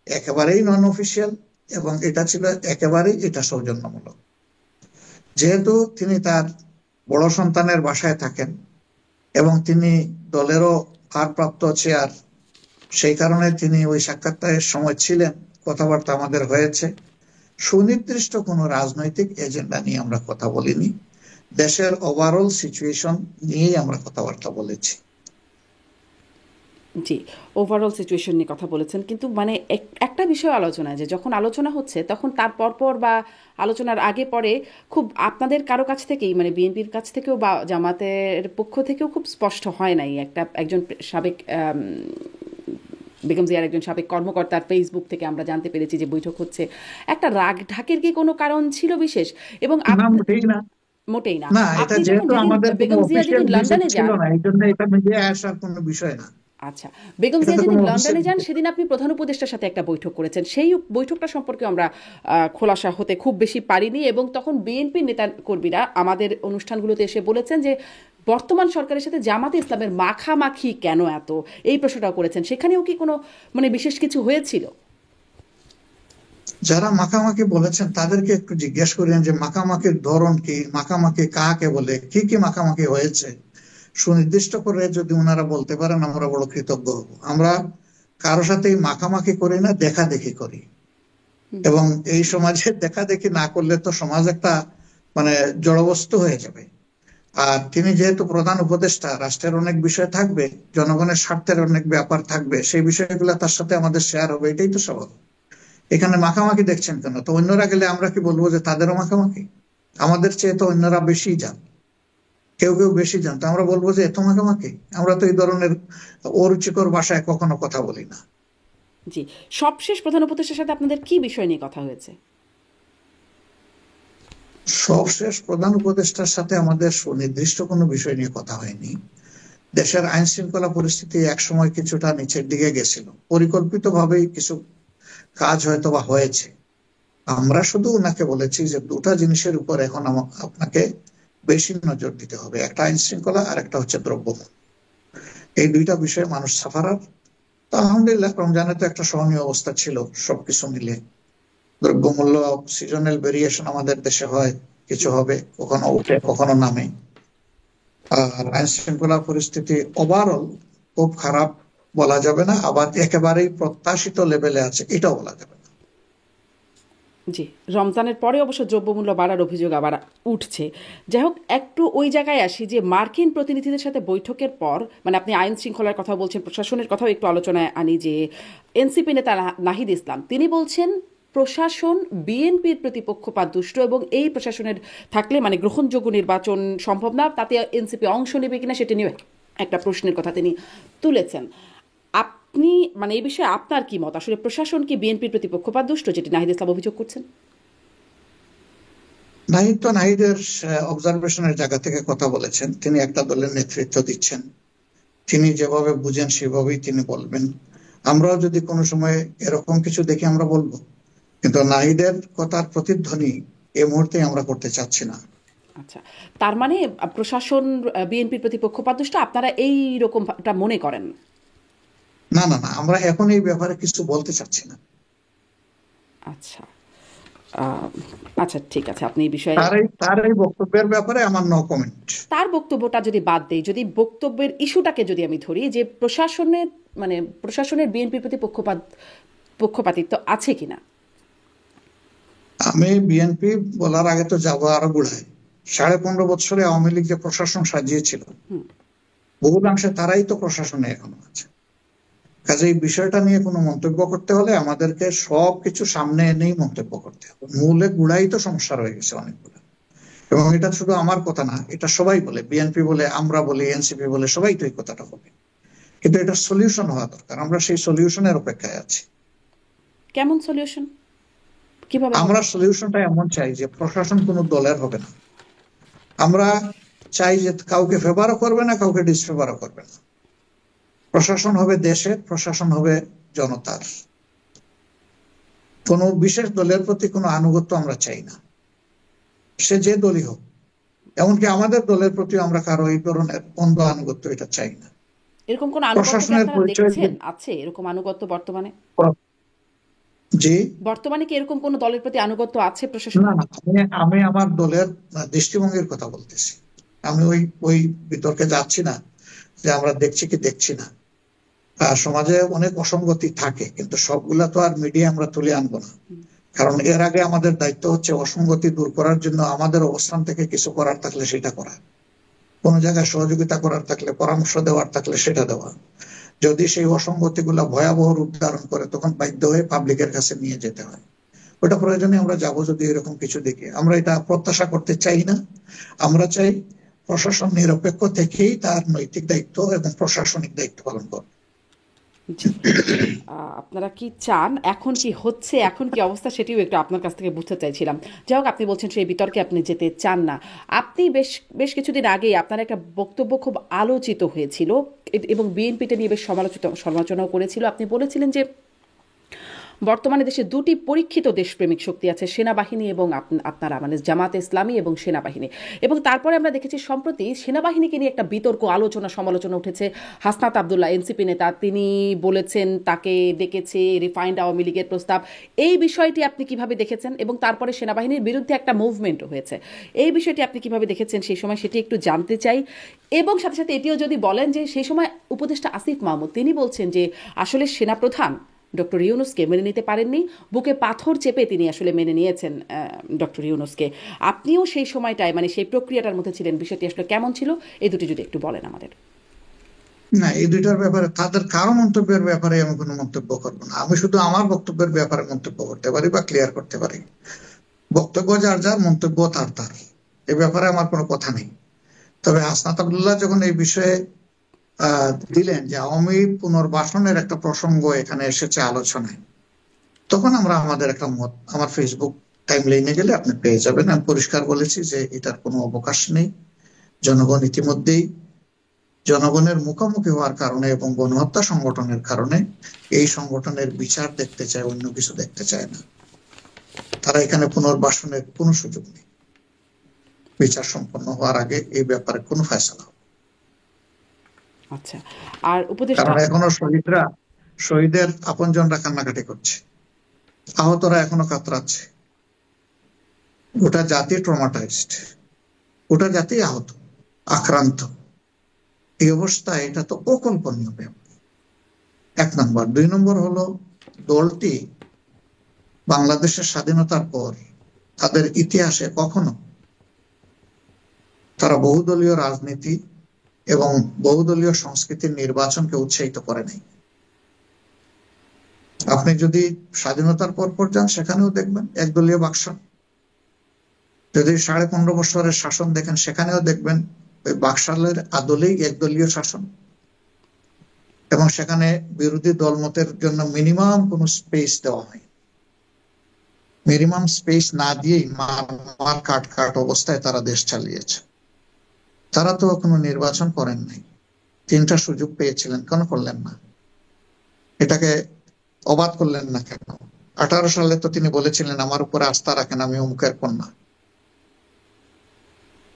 একেবারেই নন অফিসিয়াল, এবং এটা ছিল একেবারেই এটা সৌজন্যমূলক। যেহেতু তিনি তার বড় সন্তানের বাসায় থাকেন এবং তিনি দলেরও ভারপ্রাপ্ত চেয়ার, সেই কারণে তিনি ওই সাক্ষাৎকারের সময় ছিলেন। কথাবার্তা আমাদের হয়েছে। সুনির্দিষ্ট কোনো রাজনৈতিক এজেন্ডা নিয়ে আমরা কথা বলিনি, দেশের ওভারঅল সিচুয়েশন নিয়েই আমরা কথাবার্তা বলেছি। জি, ওভারঅল সিচুয়েশন নিয়ে কথা বলেছেন। কিন্তু মানে একটা বিষয় আলোচনা, যে যখন আলোচনা হচ্ছে তখন তার পরপর বা আলোচনার আগে পরে খুব আপনাদের কারো কাছ থেকেই, মানে বিএনপির কাছ থেকেও বা জামাতের পক্ষ থেকেও খুব স্পষ্ট হয় নাই। একজন সাবেক বেগম জিয়ার একজন সাবেক কর্মকর্তার ফেসবুক থেকে আমরা জানতে পেরেছি যে বৈঠক হচ্ছে। একটা রাগ ঢাকের কি কোনো কারণ ছিল বিশেষ? এবং না, মোটেই না। মোটেই না। না, এটা আপনি যখন যেহেতু যেদিন আমাদের কোনো বেগম জিয়া অফিসিয়াল যেদিন ভিজিট লন্ডনে ছিল যান, না, এই জন্য এটা মিডিয়ায় আসার কোনো বিষয় না। আচ্ছা, বেগম এটা জিয়া তো কোনো যেদিন অফিসিয়াল লন্ডনে যান ভিজিট। সেদিন আপনি প্রধান উপদেষ্টার সাথে একটা বৈঠক করেছেন। সেই বৈঠকটা সম্পর্কে আমরা খোলাসা হতে খুব বেশি পারিনি, এবং তখন বিএনপি নেতা কর্মীরা আমাদের অনুষ্ঠানগুলোতে এসে বলেছেন যে বর্তমান সরকারের সাথে জামাতে ইসলামের মাখামাখি কেন এত, এই প্রশ্নটাও করেছেন। সেখানেও কি কোনো মানে বিশেষ কিছু হয়েছিল? যারা মাখামাখি বলেছেন তাদেরকে একটু জিজ্ঞেস করেন যে মাখামাখির ধরন কি, মাখামাখি কাকে বলে, কি কি মাখামাখি হয়েছে। সুনির্দিষ্ট করে যদি ওনারা বলতে পারেন আমরা বড় কৃতজ্ঞ হব। আমরা কারো সাথেই মাখামাখি করি না, দেখা দেখি করি। এবং এই সমাজে দেখা দেখি না করলে তো সমাজ একটা মানে জড়বস্তু হয়ে যাবে। আর তিনি যেহেতু প্রধান উপদেষ্টা, রাষ্ট্রের অনেক বিষয় থাকবে, জনগণের স্বার্থের অনেক ব্যাপার থাকবে, সেই বিষয়গুলো তার সাথে আমাদের শেয়ার হবে, এটাই তো স্বাভাবিক। এখানে মাখামাখি দেখছেন কেন? তো অন্যরা গেলে আমরা কি বলবো যে তাদেরও মাখামাখি? আমাদের চেয়ে তো অন্যরা বেশি যান, কেউ কেউ বেশি যান, তো আমরা বলবো যে এত মাখামাখি? আমরা তো এই ধরনের অরুচিকর ভাষায় কখনো কথা বলি না। জি, সবশেষ প্রধান উপদেষ্টার সাথে আপনাদের কি বিষয় নিয়ে কথা হয়েছে? সবশেষ প্রধান উপদেষ্টার সাথে আমাদের সুনির্দিষ্ট কোনো বিষয় নিয়ে কথা হয়নি। দেশের আইন শৃঙ্খলা পরিস্থিতি একসময় কিছুটা নিচের দিকে গেছিল, পরিকল্পিতভাবেই কিছু কাজ হয়তো বা হয়েছে। আমরা শুধু ওনাকে বলেছি যে দুটা জিনিসের উপর এখন আপনাকে বেশি নজর দিতে হবে, একটা আইন শৃঙ্খলা আর একটা হচ্ছে দ্রব্যমূল্য। এই দুইটা বিষয়ে মানুষ সাফারার। তো আলহামদুলিল্লাহ রমজানে তো একটা সহনীয় অবস্থা ছিল সবকিছু মিলে। দ্রব্যমূল্য সিজনাল ভেরিয়েশন আমাদের দেশে হয়, কিছু হবে, কখনো উঠে কখনো নামে। আর আইন শৃঙ্খলা পরিস্থিতি ওভারঅল খুব খারাপ বলা যাবে না, আবার একেবারেই প্রত্যাশিত লেভেলে আছে এটাও বলা যাবে না। জি, রমজানের পরে অবশ্য দ্রব্যমূল্য বাড়ার অভিযোগ আবার উঠছে। যাই হোক, একটু ওই জায়গায় আসি যে মার্কিন প্রতিনিধিদের সাথে বৈঠকের পর, মানে আপনি আইন শৃঙ্খলার কথা বলছেন, প্রশাসনের কথাও একটু আলোচনায় আনি, যে এনসিপি নেতা নাহিদ ইসলাম তিনি বলছেন প্রশাসন বিএনপির প্রতি পক্ষপাতদুষ্ট, এবং এই প্রশাসনের থাকলে মানে গ্রহণযোগ্য নির্বাচন সম্ভব না, তাতে এনসিপি অংশ নেবে কিনা সেটা নিয়ে একটা প্রশ্নের কথা তিনি তুলেছেন। আপনি মানে এই বিষয়ে আপনার কি মত? আসলে প্রশাসন কি বিএনপির প্রতি পক্ষপাতদুষ্ট, যেটি নাহিদ ইসলাম অভিযোগ করছেন? নাহিদ তো নাহিদের অবজারভেশনের জায়গা থেকে কথা বলেছেন, তিনি একটা দলের নেতৃত্ব দিচ্ছেন, তিনি যেভাবে বুঝেন সেভাবেই তিনি বলবেন। আমরাও যদি কোনো সময় এরকম কিছু দেখি আমরা বলবো, কিন্তু নাহিদের কথার প্রতিধ্বনি এই মুহূর্তে আমরা করতে চাচ্ছি না। আচ্ছা, তার মানে প্রশাসন বিএনপির প্রতি পক্ষপাতদুষ্ট আপনারা এই রকমটা মনে করেন? না না না, আমরা এখন এই ব্যাপারে কিছু বলতে চাচ্ছি না। আচ্ছা, আচ্ছা, ঠিক আছে, আপনি এই বিষয়ে তার এই বক্তব্যের ব্যাপারে আমার নো কমেন্ট। তার বক্তব্যটা যদি বাদ দেই, যদি বক্তব্যের ইস্যুটাকে যদি আমি ধরি, যে প্রশাসনের মানে প্রশাসনের বিএনপির প্রতি পক্ষপাতিত্ব আছে কিনা। আমি বিএনপি বলার আগে তো যাবো আরো গুড়ায়। 15.5 বছরে আওয়ামী লীগ যে প্রশাসন সাজিয়েছিল, হুম। বহুলাংশে তারাই তো প্রশাসনে এখনো আছে। কাজে এই বিষয়টা নিয়ে কোনো মন্তব্য করতে হলে আমাদেরকে সবকিছু সামনে এনেই মন্তব্য করতে হবে। মূলে গুড়াই তো সমস্যা রয়ে গেছে অনেকগুলো। এবং এটা শুধু আমার কথা না, এটা সবাই বলে, বিএনপি বলে, আমরা বলি, এনসিপি বলে, সবাই তো এই কথাটা বলে। কিন্তু এটা সলিউশন হওয়া দরকার, আমরা সেই সলিউশনের অপেক্ষায় আছি। কেমন সলিউশন, কিভাবে হবে? আমরা সলিউশনটা এমন চাই যে প্রশাসন কোনো দলের হবে না। আমরা চাই যে কাউকে ফেভারও করবে না, কাউকে ডিসফেভারও করবে না। প্রশাসন হবে দেশের, প্রশাসন হবে জনতার। কোনো বিশেষ দলের প্রতি কোনো আনুগত্য আমরা চাই না, সে যে দলই হোক। এমনকি আমাদের দলের প্রতি আমরা কারো এই ধরনের অন্ধ আনুগত্য এটা চাই না। এরকম কোন আনুগত্য কি প্রশাসনের আপনারা পরিচয় দেখছেন? আছে এরকম আনুগত্য বর্তমানে? জি বর্তমানে কি এরকম কোন দলের প্রতি আনুগত্য আছে প্রশাসন? না না, আমি আমার দলের দৃষ্টিভঙ্গির কথা বলতেছি। আমি ওই ওই বিতর্কে যাচ্ছি না যে আমরা দেখছি কি দেখছি না। সমাজে অনেক অসঙ্গতি থাকে, কিন্তু সবগুলা তো আর মিডিয়া আমরা তুলে আনবো না। কারণ এর আগে আমাদের দায়িত্ব হচ্ছে অসঙ্গতি দূর করার জন্য আমাদের অবস্থান থেকে কিছু করার থাকলে সেটা করা, কোন জায়গায় সহযোগিতা করার থাকলে, পরামর্শ দেওয়ার থাকলে সেটা দেওয়া। যদি সেই অসঙ্গতি গুলা ভয়াবহ রূপ ধারণ করে, তখন বাধ্য হয়ে পাবলিকের কাছে নিয়ে যেতে হয়। ওটা প্রয়োজনে আমরা যাবো যদি এরকম কিছু দেখি। আমরা এটা প্রত্যাশা করতে চাই না। আমরা চাই প্রশাসন নিরপেক্ষ থেকেই তার নৈতিক দায়িত্ব এবং প্রশাসনিক দায়িত্ব পালন করবে। জি। আপনারা কি চান, এখন কি হচ্ছে, এখন কি অবস্থা, সেটিও একটু আপনার কাছ থেকে বুঝতে চাইছিলাম। যাই হোক, আপনি বলছেন সেই বিতর্কে আপনি যেতে চান না। আপনি বেশ বেশ কিছুদিন আগেই আপনার একটা বক্তব্য খুব আলোচিত হয়েছিল এবং বিএনপিটা নিয়ে বেশ সমালোচনাও করেছিল। আপনি বলেছিলেন যে বর্তমানে দেশে দুটি পরীক্ষিত দেশপ্রেমিক শক্তি আছে, সেনাবাহিনী এবং আপনারা মানে জামাতে ইসলামী এবং সেনাবাহিনী। এবং তারপরে আমরা দেখেছি সম্প্রতি সেনাবাহিনীকে নিয়ে একটা বিতর্ক, আলোচনা, সমালোচনা উঠেছে। হাসনাত আবদুল্লাহ, এনসিপি নেতা, তিনি বলেছেন তাকে ডেকেছে রিফাইন্ড আওয়ামী লীগের প্রস্তাব। এই বিষয়টি আপনি কিভাবে দেখেছেন? এবং তারপরে সেনাবাহিনীর বিরুদ্ধে একটা মুভমেন্টও হয়েছে। এই বিষয়টি আপনি কিভাবে দেখেছেন সেই সময়, সেটি একটু জানতে চাই। এবং সাথে সাথে এটিও যদি বলেন যে সেই সময় উপদেষ্টা আসিফ মাহমুদ তিনি বলছেন যে আসলে সেনাপ্রধান ডক্টর ইউনুসকে মেনে নিতে পারেননি, বুকে পাথর চেপে তিনি আসলে মেনে নিয়েছেন ডক্টর ইউনুসকে। আপনিও সেই সময়টায় মানে সেই প্রক্রিয়াটার মধ্যে ছিলেন, বিষয়টি আসলে কেমন ছিল এই দুটি যদি একটু বলেন আমাদের। না, এই দুইটার ব্যাপারে তাদের কারো মন্তব্যের ব্যাপারে আমি কোনো মন্তব্য করবো না। আমি শুধু আমার বক্তব্যের ব্যাপারে মন্তব্য করতে পারি বা ক্লিয়ার করতে পারি। বক্তব্য যার যার, মন্তব্য তার তার, এ ব্যাপারে আমার কোনো কথা নেই। তবে হাসনাত আবদুল্লাহ যখন এই বিষয়ে দিলেন যে আওয়ামী পুনর্বাসনের একটা প্রসঙ্গ এখানে এসেছে আলোচনায়, তখন আমরা আমাদের একটা মত, আমার ফেসবুক টাইম লাইনে গেলে আপনি পেয়ে যাবেন। আমি পরিষ্কার বলেছি যে এটার কোনো অবকাশ নেই। জনগণ ইতিমধ্যেই জনগণের মুখোমুখি হওয়ার কারণে এবং গণহত্যা সংগঠনের কারণে এই সংগঠনের বিচার দেখতে চায়, অন্য কিছু দেখতে চায় না। তারা এখানে পুনর্বাসনের কোনো সুযোগ নেই। বিচার সম্পন্ন হওয়ার আগে এই ব্যাপারে কোনো ফয়সালা হবে। আচ্ছা, আর উপদেষ্টা কারণ এখনো শহীদের আপনজনরা কান্নাকাটি করছে, আহতরা এখনো কাতরাচ্ছে। গোটা জাতি ট্রমাটাইজড, গোটা জাতি আহত, আক্রান্ত। এই অবস্থায় এটা তো অকল্পনীয় ব্যাপার, 1 নম্বর। 2 নম্বর হলো, দলটি বাংলাদেশের স্বাধীনতার পর তাদের ইতিহাসে কখনো তারা বহুদলীয় রাজনীতি এবং বহুদলীয় সংস্কৃতির নির্বাচনকে উৎসাহিত করে নাই। আপনি যদি স্বাধীনতার পর যান, সেখানেও দেখবেন একদলীয় বাকশাল। যদি 15.5 বছরের শাসন দেখেন, সেখানেও দেখবেন ওই বাকশালের আদলেই একদলীয় শাসন। এবং সেখানে বিরোধী দলমতের জন্য মিনিমাম কোনো স্পেস দেওয়া হয়। মিনিমাম স্পেস না দিয়েই মার কাট অবস্থায় তারা দেশ চালিয়েছে। তারা তো কোনো নির্বাচন করেন নাই। 3টা সুযোগ পেয়েছিলেন, কেন করলেন না? এটাকে অবাধ করলেন না কেন? 18 সালে তো তিনি বলেছিলেন আমার উপরে আস্থা রাখেন, আমি অমুকের কন্যা,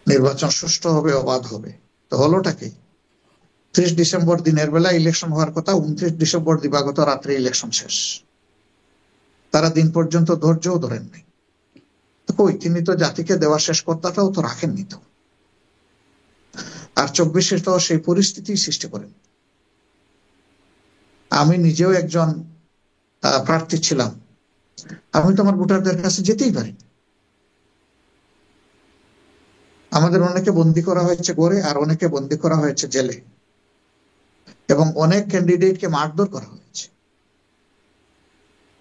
নির্বাচন সুষ্ঠু হবে, অবাধ হবে। তো হলোটা কি? 30 ডিসেম্বর দিনের বেলা ইলেকশন হওয়ার কথা, 29 ডিসেম্বর দিবাগত রাত্রে ইলেকশন শেষ। তারা দিন পর্যন্ত ধৈর্যও ধরেন নাই। কই, তিনি তো জাতিকে দেওয়ার শেষ কথাটাও তো রাখেননি তো। আর 24-এ তো সেই পরিস্থিতি সৃষ্টি করেন। আমি নিজেও একজন প্রার্থী ছিলাম, আমি তো আমার ভোটারদের কাছে যেতেই পারি। আমাদের অনেকে বন্দী করা হয়েছে গড়ে, আর অনেকে বন্দী করা হয়েছে জেলে, এবং অনেক ক্যান্ডিডেটকে মারধর করা হয়েছে।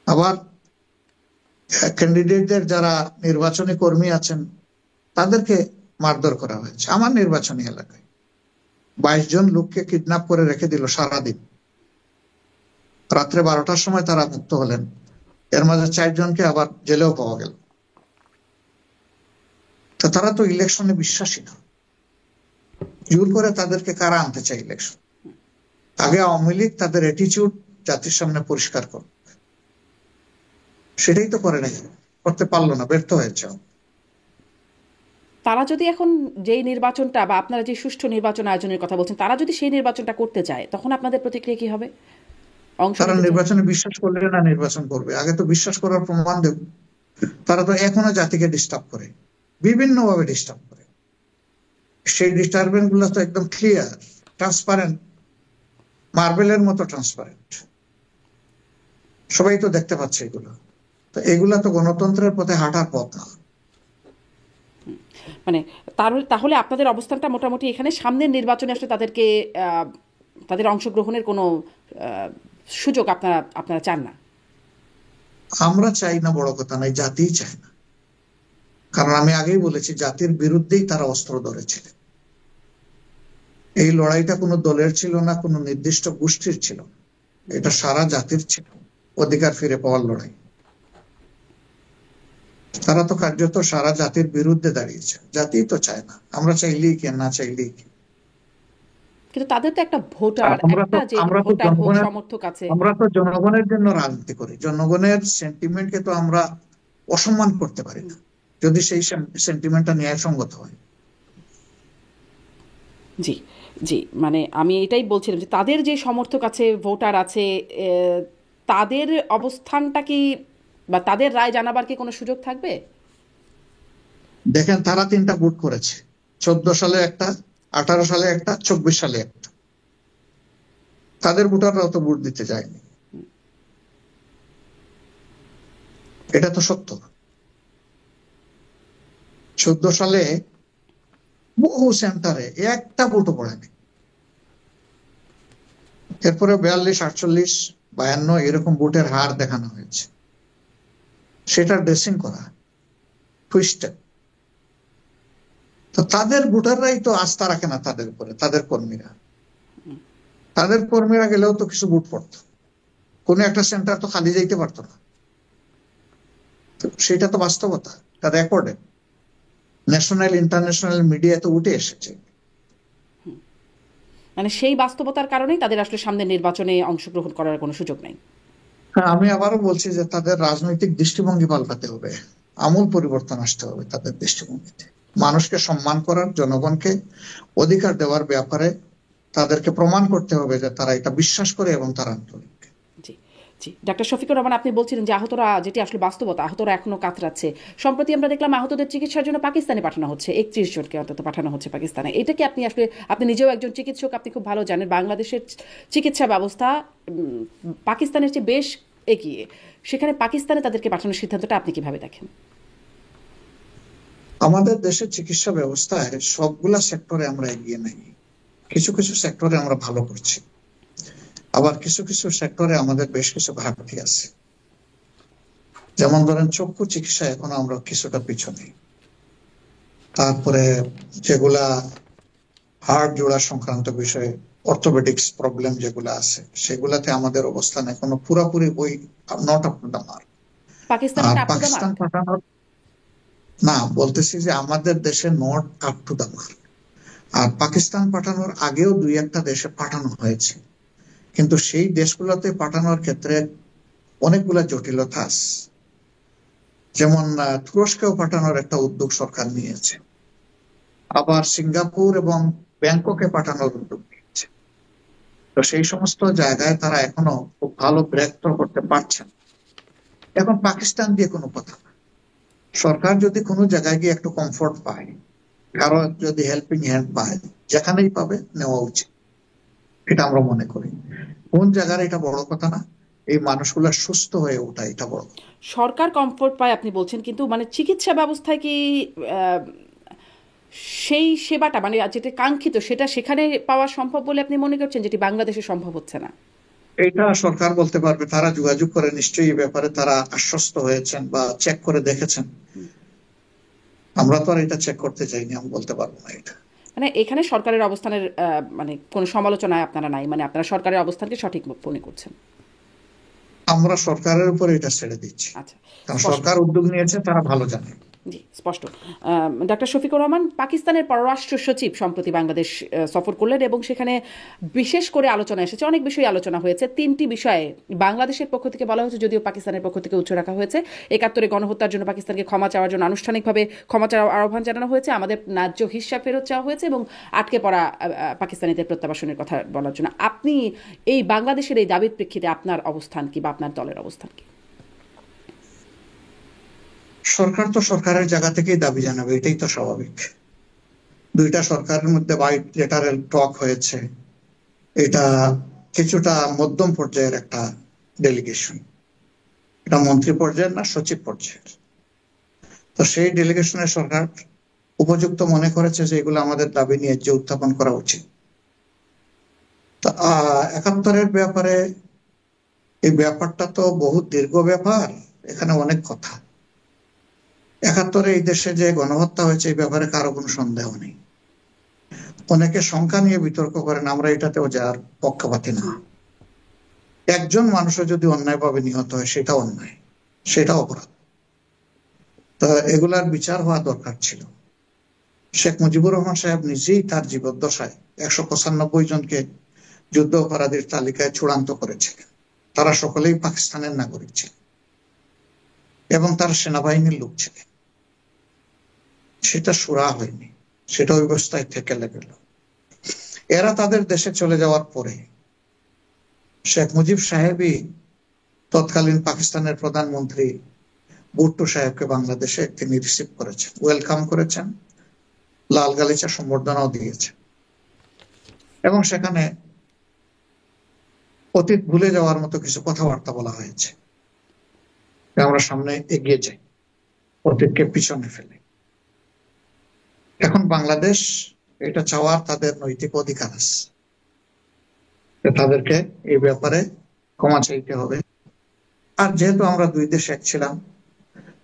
আবার ক্যান্ডিডেটদের যারা নির্বাচনী কর্মী আছেন তাদেরকে মারধর করা হয়েছে। আমার নির্বাচনী এলাকায় 22 জন লোককে কিডন্যাপ করে রেখে দিল সারাদিন। রাত্রে 12টার সময় তারা মুক্ত হলেন, এর মাঝে 4 জনকে আবার জেলেও পাওয়া গেল। তো তারা তো ইলেকশনে বিশ্বাসী না। জোর করে তাদেরকে কারা আনতে চায় ইলেকশন? আগে আওয়ামী লীগ তাদের অ্যাটিটিউড জাতির সামনে পরিষ্কার করল, সেটাই তো করে নাই, করতে পারলো না, ব্যর্থ হয়েছে। তারা যদি এখন যেই নির্বাচনটা বা আপনারা যে সুষ্ঠু নির্বাচন আয়োজনের কথা বলছেন, তারা যদি সেই নির্বাচনটা করতে চায়, তখন আপনাদের প্রতিক্রিয়া কি হবে? অংশ তারা নিতে চায়? নির্বাচনে বিশ্বাস করলে না নির্বাচন করবে? আগে তো বিশ্বাস করার প্রমাণ দেব। তারা তো এখনো জাতিকে ডিস্টার্ব করে, বিভিন্ন ভাবে ডিস্টার্ব করে। সেই ডিস্টারবেন্স গুলো তো একদম ক্লিয়ার, ট্রান্সপারেন্ট, মার্বেলের মতো ট্রান্সপারেন্ট, সবাই তো দেখতে পাচ্ছে এগুলো। তো এগুলা তো গণতন্ত্রের পথে হাঁটার পথ না। মানে তাহলে আপনাদের অবস্থানটা মোটামুটি এখানে সামনের নির্বাচনে আসলে তাদেরকে তাদের অংশগ্রহণের কোনো সুযোগ আপনারা চান না? আমরা চাই না বড় কথা নাই, জাতিই চায় না। কারণ আমি আগেই বলেছি, জাতির বিরুদ্ধেই তারা অস্ত্র ধরেছিলেন। এই লড়াইটা কোনো দলের ছিল না, কোনো নির্দিষ্ট গোষ্ঠীর ছিল না, এটা সারা জাতির ছিল, অধিকার ফিরে পাওয়ার লড়াই। তারা তো কার্যত সারা জাতির বিরুদ্ধে দাঁড়িয়েছে, জাতি তো চায় না। আমরা চাইলেই কি, না চাইলেই কি। কিন্তু তাদের তো একটা ভোটার, একটা যে আমরা তো ভোটার হোক, জনগণের সমর্থক আছে। আমরা তো জনগণের জন্য রাজনীতি করি, জনগণের সেন্টিমেন্টকে তো আমরা অসম্মান করতে পারি না, যদি সেই সেন্টিমেন্টটা ন্যায়সঙ্গত হয়। জি, জি, মানে আমি এটাই বলছিলাম যে তাদের যে সমর্থক আছে, ভোটার আছে, তাদের অবস্থানটা কি বা তাদের রায় জানাবার কি কোনো সুযোগ থাকবে? দেখেন, তারা 3টা ভোট করেছে, 14 সালে একটা, 18 সালে একটা, 24 সালে একটা। তাদের ভোটাররাও তো ভোট দিতে যায়নি, এটা তো সত্য। 14 সালে বহু সেন্টারে একটা ভোটও পড়েনি। এরপরে 42, 48, 52 এরকম ভোটের হার দেখানো হয়েছে, সেটা ড্রেসিং করা, টুইস্টেড। তো তাদের ভোটাররাই তো আস্থা রাখে না তাদের উপরে, তাদের কর্মীরা গেলেও তো কিছু ভোট পড়তো, কোন একটা সেন্টার তো খালি যাইতে পারতো না। সেটা তো বাস্তবতা, তার রেকর্ডে ন্যাশনাল ইন্টারন্যাশনাল মিডিয়াতে উঠে এসেছে। মানে সেই বাস্তবতার কারণেই তাদের আসলে সামনের নির্বাচনে অংশগ্রহণ করার কোনো সুযোগ নেই। আমি আবারও বলছি যে তাদের রাজনৈতিক দৃষ্টিভঙ্গি পাল্টাতে হবে, আমূল পরিবর্তন আসতে হবে তাদের দৃষ্টিভঙ্গিতে। মানুষকে সম্মান করার, জনগণকে অধিকার দেওয়ার ব্যাপারে তাদেরকে প্রমাণ করতে হবে যে তারা এটা বিশ্বাস করে এবং তারা আন্তরিক। জি, জি, ডাক্তার শফিকুর রহমান, আপনি বলছিলেন যে আহতরা, যেটি আসলে বাস্তবতা, আহতরা এখনো কাতরাচ্ছে। সম্প্রতি আমরা দেখলাম আহতদের চিকিৎসার জন্য পাকিস্তানে পাঠানো হচ্ছে, 31 জনকে অন্তত পাঠানো হচ্ছে পাকিস্তানে। এটা কি আপনি নিজেও একজন চিকিৎসক, আপনি খুব ভালো জানেন বাংলাদেশের চিকিৎসা ব্যবস্থা পাকিস্তানের চেয়ে বেশ এগিয়ে। সেখানে পাকিস্তানে তাদেরকে পাঠানোর সিদ্ধান্তটা আপনি কিভাবে দেখেন? আমাদের দেশের চিকিৎসা ব্যবস্থায় সবগুলা সেক্টরে আমরা এগিয়ে নাই, কিছু কিছু সেক্টরে আমরা ভালো করছি, আবার কিছু কিছু সেক্টরে আমাদের বেশ কিছু ঘাটতি আছে। যেমন ধরেন, চক্ষু চিকিৎসা এখনো আমরা কিছুটা পিছনে। তারপরে যেগুলা হাড় জোড়া সংক্রান্ত বিষয়ে, অর্থোপেডিক্স প্রবলেম যেগুলো আছে, সেগুলাতে আমাদের অবস্থান এখনো পুরাপুরি ওই not up to the mark. আর পাকিস্তান পাঠানোর, না, বলতেছি যে আমাদের দেশে not up to the mark. আর পাকিস্তান পাঠানোর আগেও 2-1টা দেশে পাঠানো হয়েছে, কিন্তু সেই দেশগুলোতে পাঠানোর ক্ষেত্রে অনেকগুলা জটিলতা আছে। যেমন তুরস্কেও পাঠানোর একটা উদ্যোগ সরকার নিয়েছে, আবার সিঙ্গাপুর এবং ব্যাংককে পাঠানোর উদ্যোগ নিয়েছে। তো সেই সমস্ত জায়গায় তারা এখনো খুব ভালো ব্রেক থ্রু করতে পারছেন। এখন পাকিস্তান দিয়ে কোনো কথা না। সরকার যদি কোনো জায়গায় গিয়ে একটু কমফোর্ট পায়, কারো যদি হেল্পিং হ্যান্ড পায়, যেখানেই পাবে নেওয়া উচিত, এটা আমরা মনে করি। কোন জায়গার এটা বড় কথা না, এই মানুষগুলা সুস্থ হয়ে ওঠা এটা বড় কথা। সরকার কমফোর্ট পায় আপনি বলছেন, কিন্তু মানে চিকিৎসা ব্যবস্থায় কি আহ, সেই সেবাটা মানে যেটা কাঙ্ক্ষিত সেটা সেখানে পাওয়া সম্ভব বলে আপনি মনে করছেন, যেটি বাংলাদেশে সম্ভব হচ্ছে না? এটা সরকার বলতে পারবে, তারা যোগাযোগ করে নিশ্চয়ই এই ব্যাপারে তারা আশ্বস্ত হয়েছেন বা চেক করে দেখেছেন। আমরা তো আর এটা চেক করতে চাইনি, আমি বলতে পারবো না এটা। মানে এখানে সরকারের অবস্থানের মানে কোনো সমালোচনায় আপনারা নাই, মানে আপনারা সরকারের অবস্থানকে সঠিক মনে করছেন? আমরা সরকারের উপরে এটা ছেড়ে দিচ্ছি, আচ্ছা, কারণ স্পষ্ট। সরকার উদ্যোগ নিয়েছে, তারা ভালো জানে। জি, স্পষ্ট। ডাক্তার শফিকুর রহমান, পাকিস্তানের পররাষ্ট্র সচিব সম্প্রতি বাংলাদেশ সফর করলেন এবং সেখানে বিশেষ করে আলোচনা এসেছে, অনেক বিষয়ে আলোচনা হয়েছে। 3টি বিষয়ে বাংলাদেশের পক্ষ থেকে বলা হয়েছে, যদিও পাকিস্তানের পক্ষ থেকে উচ্চ রাখা হয়েছে। 71-এ গণহত্যার জন্য পাকিস্তানকে ক্ষমা চাওয়ার জন্য আনুষ্ঠানিকভাবে ক্ষমা চাওয়ার আহ্বান জানানো হয়েছে, আমাদের ন্যায্য হিস্সা ফেরত চাওয়া হয়েছে এবং আটকে পড়া পাকিস্তানিদের প্রত্যাবাসনের কথা বলার জন্য। আপনি এই বাংলাদেশের এই দাবির প্রেক্ষিতে আপনার অবস্থান কি বা আপনার দলের অবস্থান কি? সরকার তো সরকারের জায়গা থেকেই দাবি জানাবে, এটাই তো স্বাভাবিক। দুইটা সরকারের মধ্যে বাইলেটারাল টক হয়েছে, এটা কিছুটা মধ্যম পর্যায়ের একটা ডেলিগেশন, এটা মন্ত্রী পর্যায়ের না, সচিব পর্যায়ের। তো সেই ডেলিগেশনের সরকার উপযুক্ত মনে করেছে যে এগুলো আমাদের দাবি নিয়ে যে উত্থাপন করা উচিত। তা 71-এর ব্যাপারে, এই ব্যাপারটা তো বহু দীর্ঘ ব্যাপার, এখানে অনেক কথা। 71-এ এই দেশে যে গণহত্যা হয়েছে এই ব্যাপারে কারো কোনো সন্দেহ নেই। অনেকে সংখ্যা নিয়ে বিতর্ক করেন, আমরা এটাতেও যার পক্ষপাতী না। একজন মানুষও যদি অন্যায়ভাবে নিহত হয় সেটা অন্যায়, সেটা অপরাধ। তা এগুলার বিচার হওয়া দরকার ছিল। শেখ মুজিবুর রহমান সাহেব নিজেই তার জীবদ্দশায় 195 জনকে যুদ্ধ অপরাধীর তালিকায় চূড়ান্ত করেছিলেন। তারা সকলেই পাকিস্তানের নাগরিক ছিলেন এবং তারা সেনাবাহিনীর লোক ছিলেন। সেটা সুরা হয়নি, সেটা ওই অবস্থায় থেকে গেল। এরা তাদের দেশে চলে যাওয়ার পরে শেখ মুজিব সাহেবই তৎকালীন পাকিস্তানের প্রধানমন্ত্রী ভুট্টো সাহেবকে বাংলাদেশে তিনি রিসিভ করেছেন, ওয়েলকাম করেছেন, লাল গালিচা সম্বর্ধনাও দিয়েছেন। এবং সেখানে অতীত ভুলে যাওয়ার মতো কিছু কথাবার্তা বলা হয়েছে, আমরা সামনে এগিয়ে যাই, অতীতকে পিছনে ফেলে। এখন বাংলাদেশ এটা চাওয়ার তাদের নৈতিক অধিকার আছে, তাদেরকে এই ব্যাপারে ক্ষমা চাইতে হবে। আর যেহেতু আমরা দুই দেশ এক ছিলাম,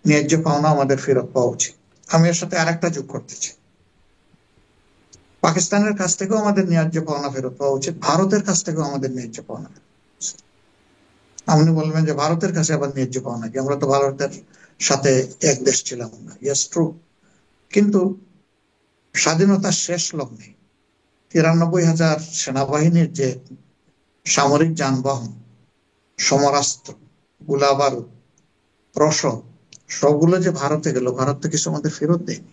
ন্যায্য পাওনা আমাদের ফেরত পাওয়া উচিত। আমি এর সাথে আরেকটা যোগ করতে চাই, পাকিস্তানের কাছ থেকেও আমাদের ন্যায্য পাওনা ফেরত পাওয়া উচিত, ভারতের কাছ থেকেও আমাদের ন্যায্য পাওনা ফেরত পাওয়া উচিত। আপনি বলবেন যে ভারতের কাছে আবার ন্যায্য পাওনা কি, আমরা তো ভারতের সাথে এক দেশ ছিলাম না। Yes, true. কিন্তু স্বাধীনতার শেষ লগ্নে 93,000 সেনাবাহিনীর যে সামরিক যানবাহন, সমরাস্ত্র, গোলাবারুদ, রসদ, সবগুলো যে ভারতে গেল, ভারত তো কিছু আমাদের ফেরত দেয়নি।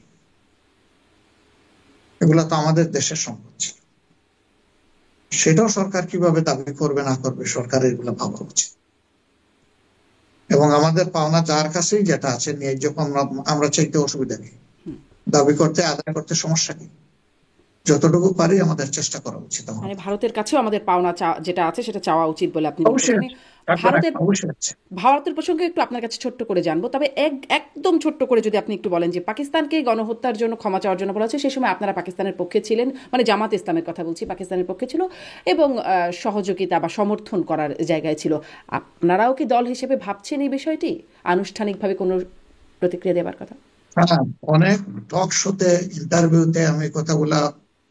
এগুলা তো আমাদের দেশের সম্পদ ছিল। সেটাও সরকার কিভাবে দাবি করবে না করবে, সরকারের এগুলো ভাবা উচিত। এবং আমাদের পাওনা যার কাছেই যেটা আছে ন্যায্য পাওনা, আমরা চাইতে অসুবিধা নেই, দাবি করতে আদায় করতে সমস্যা নেই। যতটুকু পারি আমাদের চেষ্টা করা উচিত। মানে ভারতের কাছেও আমাদের পাওনা যেটা আছে সেটা চাওয়া উচিত বলে আপনি অবশ্যই বলছেন। ভারতের অবশ্যই আছে। ভারতের প্রসঙ্গে একটু আপনার কাছে ছোট্ট করে জানবো, তবে একদম ছোট্ট করে যদি আপনি একটু বলেন যে পাকিস্তানকে গণহত্যার জন্য ক্ষমা চাওয়ার জন্য বলা হচ্ছে, সেই সময় আপনারা পাকিস্তানের পক্ষে ছিলেন, মানে জামাত ইসলামের কথা বলছি, পাকিস্তানের পক্ষে ছিল এবং সহযোগিতা বা সমর্থন করার জায়গায় ছিল। আপনারাও কি দল হিসেবে ভাবছেন এই বিষয়টি, আনুষ্ঠানিকভাবে কোনো প্রতিক্রিয়া দেওয়ার কথা? হ্যাঁ, অনেক টক শোতে, ইন্টারভিউতে আমি কথাগুলা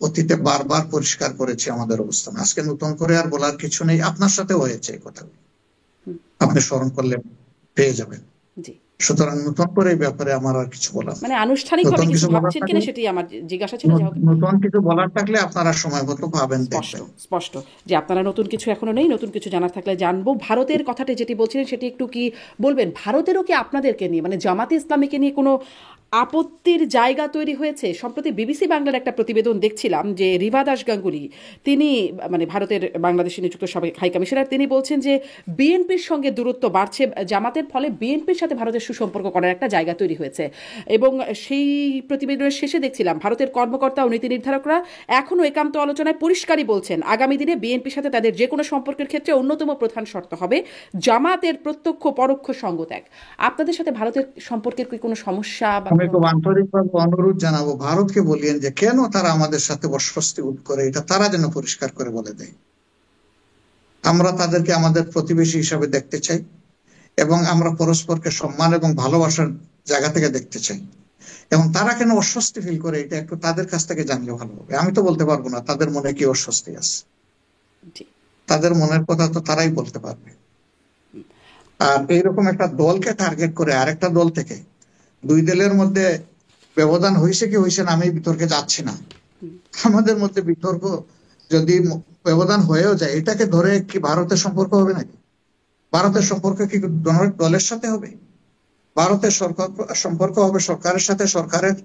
অতীতে বারবার পরিষ্কার করেছি আমাদের অবস্থান। আজকে নতুন করে আর বলার কিছু নেই, আপনার সাথে হয়েছে এই কথাগুলো, আপনি স্মরণ করলে পেয়ে যাবেন। জি। সুতরাং নতুন করে এই ব্যাপারে আমার আর কিছু বলার নেই। মানে আনুষ্ঠানিকভাবে নতুন কিছু কিছু বলার ভাবছেন কিনা থাকলে সেটি আমার জিজ্ঞাসা ছিল। যাই হোক, নতুন কিছু বলার থাকলে আপনারা সময় মতো পাবেন, স্পষ্ট দেখবেন। স্পষ্ট যে আপনারা নতুন কিছু এখনো নেই, নতুন কিছু জানার থাকলে জানবো। ভারতের কথাটা যেটি বলছিলেন সেটি একটু কি বলবেন? ভারতেরও কি আপনাদেরকে নিয়ে, মানে জামাতে ইসলামীকে নিয়ে কোনো আপত্তির জায়গা তৈরি হয়েছে? সম্প্রতি বিবিসি বাংলার একটা প্রতিবেদন দেখছিলাম যে রিভা দাস গাঙ্গুলি, তিনি মানে ভারতের বাংলাদেশে নিযুক্ত সাবেক হাই কমিশনার, তিনি বলছেন যে বিএনপির সঙ্গে দূরত্ব বাড়ছে জামাতের ফলে, বিএনপির সাথে ভারতের সুসম্পর্ক করার একটা জায়গা তৈরি হয়েছে। এবং সেই প্রতিবেদনের শেষে দেখছিলাম ভারতের কর্মকর্তা ও নীতি নির্ধারকরা এখনও একান্ত আলোচনায় পরিষ্কারই বলছেন আগামী দিনে বিএনপির সাথে তাদের যে কোনো সম্পর্কের ক্ষেত্রে অন্যতম প্রধান শর্ত হবে জামাতের প্রত্যক্ষ পরোক্ষ সঙ্গ ত্যাগ। আপনাদের সাথে ভারতের সম্পর্কের কি কোনো সমস্যা বা আমি খুব আন্তরিকভাবে অনুরোধ জানাবো, ভারতকে বলিয়েন যে কেন তারা আমাদের সাথে অস্বস্তি বোধ করে, এটা তারা যেন পরিষ্কার করে বলে দেয়। আমরা তাদেরকে আমাদের প্রতিবেশী হিসাবে দেখতে চাই এবং আমরা পরস্পরকে সম্মান এবং ভালোবাসার জায়গা থেকে দেখতে চাই। এবং তারা কেন অস্বস্তি ফিল করে, এটা একটু তাদের কাছ থেকে জানলে ভালো হবে। আমি তো বলতে পারবো না তাদের মনে কি অস্বস্তি আছে, জি, তাদের মনের কথা তো তারাই বলতে পারবে। আর এইরকম একটা দলকে টার্গেট করে আরেকটা দল থেকে, দুই দলের মধ্যে ব্যবধান হয়েছে কি হয়েছে না আমি বিতর্কে যাচ্ছি না। আমাদের মধ্যে বিতর্ক যদি ব্যবধান হয়েও যায়, এটাকে ধরে কি ভারতের সম্পর্ক হবে নাকি? ভারতের সম্পর্ক কি দলের সাথে হবে? ভারতের সম্পর্ক হবে সরকারের সাথে সরকারের,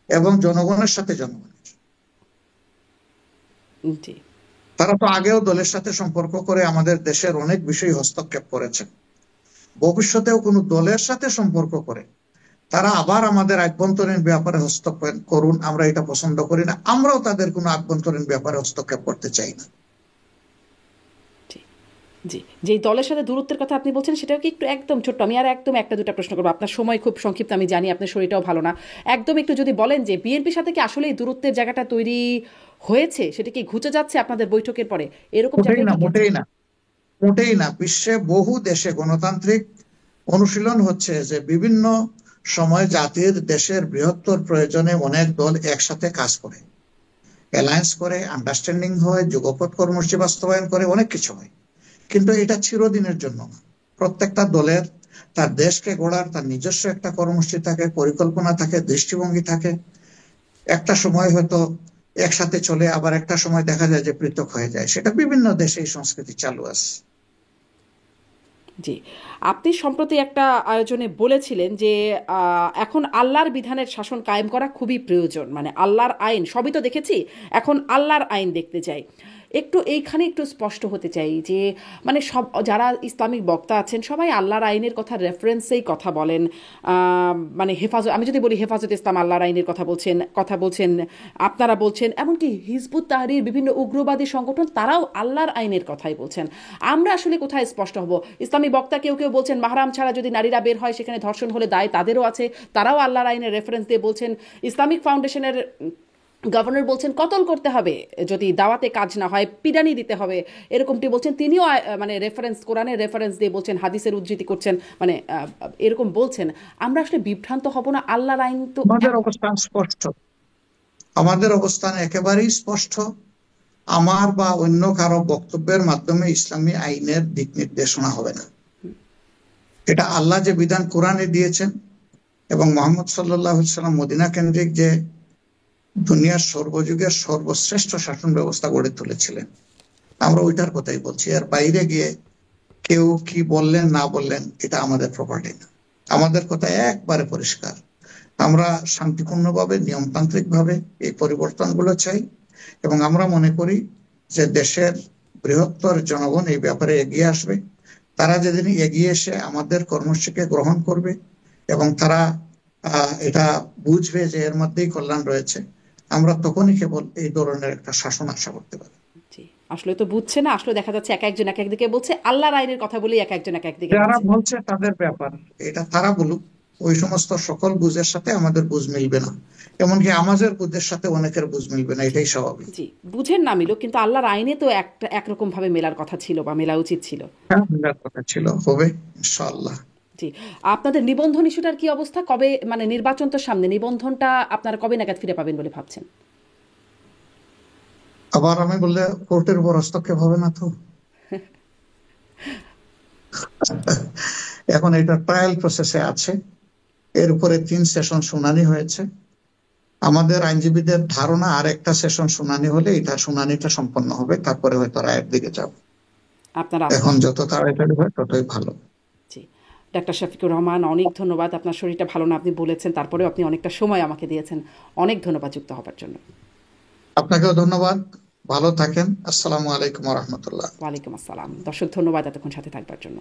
এবং জনগণের সাথে জনগণের। জি, তারা তো আগেও দলের সাথে সম্পর্ক করে আমাদের দেশের অনেক বিষয় হস্তক্ষেপ করেছেন। ভবিষ্যতেও কোনো দলের সাথে সম্পর্ক করে তারা আবার আমাদের আভ্যন্তরীণ ব্যাপারে হস্তক্ষেপ করুন, আমরা এটা পছন্দ করি না। আমরাও তাদের কোনো আভ্যন্তরীণ ব্যাপারে হস্তক্ষেপ করতে চাই না। জি, জি। যেই দলের সাথে দূরত্বের কথা আপনি বলছেন সেটাও কি একটু একদম ছোট্ট, আমি আর একদম একটা দুটা প্রশ্ন করবো, আপনার সময় খুব সংক্ষিপ্ত, আমি জানি আপনার শরীরটাও ভালো না। একদম একটু যদি বলেন যে বিএনপির সাথে কি আসলে এই দূরত্বের জায়গাটা তৈরি হয়েছে, সেটা কি ঘুচে যাচ্ছে আপনাদের বৈঠকের পরে, এরকম মোটেই জায়গায় না, কি গেছে? মোটেই না, মোটেই না। বিশ্বে বহু দেশে গণতান্ত্রিক অনুশীলন হচ্ছে যে বিভিন্ন সময় জাতির দেশের বৃহত্তর প্রয়োজনে অনেক দল একসাথে কাজ করে, অ্যালায়েন্স করে, আন্ডারস্ট্যান্ডিং হয়, যুগপৎ কর্মসূচি বাস্তবায়ন করে, অনেক কিছু হয়। কিন্তু এটা চিরদিনের জন্য না। প্রত্যেকটা দলের তার দেশকে গড়ার তার নিজস্ব একটা কর্মসূচি থাকে, পরিকল্পনা থাকে, দৃষ্টিভঙ্গি থাকে। একটা সময় হয়তো একসাথে চলে, আবার একটা সময় দেখা যায় যে পৃথক হয়ে যায়। সেটা বিভিন্ন দেশে এই সংস্কৃতি চালু আছে। জি, আপনি সম্প্রতি একটা আয়োজনে বলেছিলেন যে এখন আল্লাহর বিধানের শাসন কায়েম করা খুবই প্রয়োজন, মানে আল্লাহর আইন সবই তো দেখেছি, এখন আল্লাহর আইন দেখতে চাই। একটু এইখানে একটু স্পষ্ট হতে চাই যে মানে সব যারা ইসলামিক বক্তা আছেন সবাই আল্লাহর আইনের কথা রেফারেন্সেই কথা বলেন। মানে হেফাজত, আমি যদি বলি হেফাজত ইসলাম আল্লাহর আইনের কথা বলছেন আপনারা বলছেন, এমনকি হিজবুত তাহরির বিভিন্ন উগ্রবাদী সংগঠন তারাও আল্লাহর আইনের কথাই বলছেন। আমরা আসলে কোথায় স্পষ্ট হব? ইসলামী বক্তা কেউ কেউ বলছেন মাহরাম ছাড়া যদি নারীরা বের হয় সেখানে ধর্ষণ হলে দায় তাদেরও আছে, তারাও আল্লাহর আইনের রেফারেন্স দিয়ে বলছেন। ইসলামিক ফাউন্ডেশনের গভর্নর বলছেন কতল করতে হবে, যদি দাওয়াতে কাজ না হয় পিডানি দিতে হবে, এরকমটি বলছেন। তিনিও মানে রেফারেন্স, কোরআনের রেফারেন্স দিয়ে বলছেন, হাদিসের উদ্ধৃতি করছেন, মানে এরকম বলছেন। আমরা আসলে বিভ্রান্ত হব না? আল্লাহর আইন তো আমাদের অবস্থান স্পষ্ট, আমাদের অবস্থান একেবারেই স্পষ্ট। আমার বা অন্য কারো বক্তব্যের মাধ্যমে ইসলামী আইনের দিক নির্দেশনা হবে না। এটা আল্লাহ যে বিধান কোরআনে দিয়েছেন এবং মোহাম্মদ সাল্লাল্লাহু আলাইহি সাল্লাম মদিনা কেন্দ্রিক যে দুনিয়ার সর্বযুগের সর্বশ্রেষ্ঠ শাসন ব্যবস্থা গড়ে তুলেছিলেন, আমরা ওইটার কথাই বলছি। এর বাইরে গিয়ে কেউ কি বললেন না বললেন এটা আমাদের প্রপার্টি না। আমাদের কথা একবারে পরিষ্কার, আমরা শান্তিপূর্ণভাবে নিয়মতান্ত্রিকভাবে এই পরিবর্তনগুলো চাই এবং আমরা মনে করি যে দেশের বৃহত্তর জনগণ এই ব্যাপারে এগিয়ে আসবে। তারা যেদিন এগিয়ে এসে আমাদের কর্মসূচিকে গ্রহণ করবে এবং তারা এটা বুঝবে যে এর মধ্যেই কল্যাণ রয়েছে, আমরা তখনই কেবল এই ধরনের একটা শাসন আশা করতে পারি। জি, আসলে তো বুঝছে না, আসলে দেখা যাচ্ছে এক একজন এক একদিকে বলছে, আল্লাহর আইনের কথা বলেই এক একজন এক একদিকে যারা বলছে। বলছে তাদের ব্যাপার, এটা তারা বলুক। ওই সমস্ত সকল বুঝের সাথে আমাদের বুঝ মিলবে না, এমনকি আমাদের বুঝের সাথে অনেকের বুঝ মিলবে না, এটাই স্বাভাবিক। জি, বুঝেন না মিলুক, কিন্তু আল্লাহর আইনে তো একটা একরকম ভাবে মেলার কথা ছিল বা মেলা উচিত ছিল। হ্যাঁ, মিলার কথা ছিল, হবে ইনশাআল্লাহ। জি, আপনাদের নিবন্ধন ইস্যুটার কি অবস্থা? কবে, মানে নির্বাচন তো সামনে, নিবন্ধনটা আপনারা কবে নাগাদ ফিরে পাবেন বলে ভাবছেন? আবার আমি বললে কোর্টের উপর হস্তক্ষেপ হবে না তো? এখন এটা ট্রায়াল প্রসেসে আছে। এর উপরে 3 সেশন শুনানি হয়েছে। আমাদের আইনজীবীদের ধারণা আর একটা সেশন শুনানি হলে এটা শুনানিটা সম্পন্ন হবে, তারপরে হয়তো রায়ের দিকে যাব। আপনারা এখন যত তাড়াতাড়ি হয় ততই ভালো। জি, ডাক্তার শফিকুর রহমান, অনেক ধন্যবাদ। আপনার শরীরটা ভালো না আপনি বলেছেন, তারপরেও আপনি অনেকটা সময় আমাকে দিয়েছেন। অনেক ধন্যবাদ যুক্ত হবার জন্য। আপনাকেও ধন্যবাদ। ভালো থাকেন। আসসালামু আলাইকুম ওয়া রাহমাতুল্লাহ। ওয়ালাইকুম আসসালাম। দর্শক ধন্যবাদ এতক্ষণ সাথে থাকবার জন্য।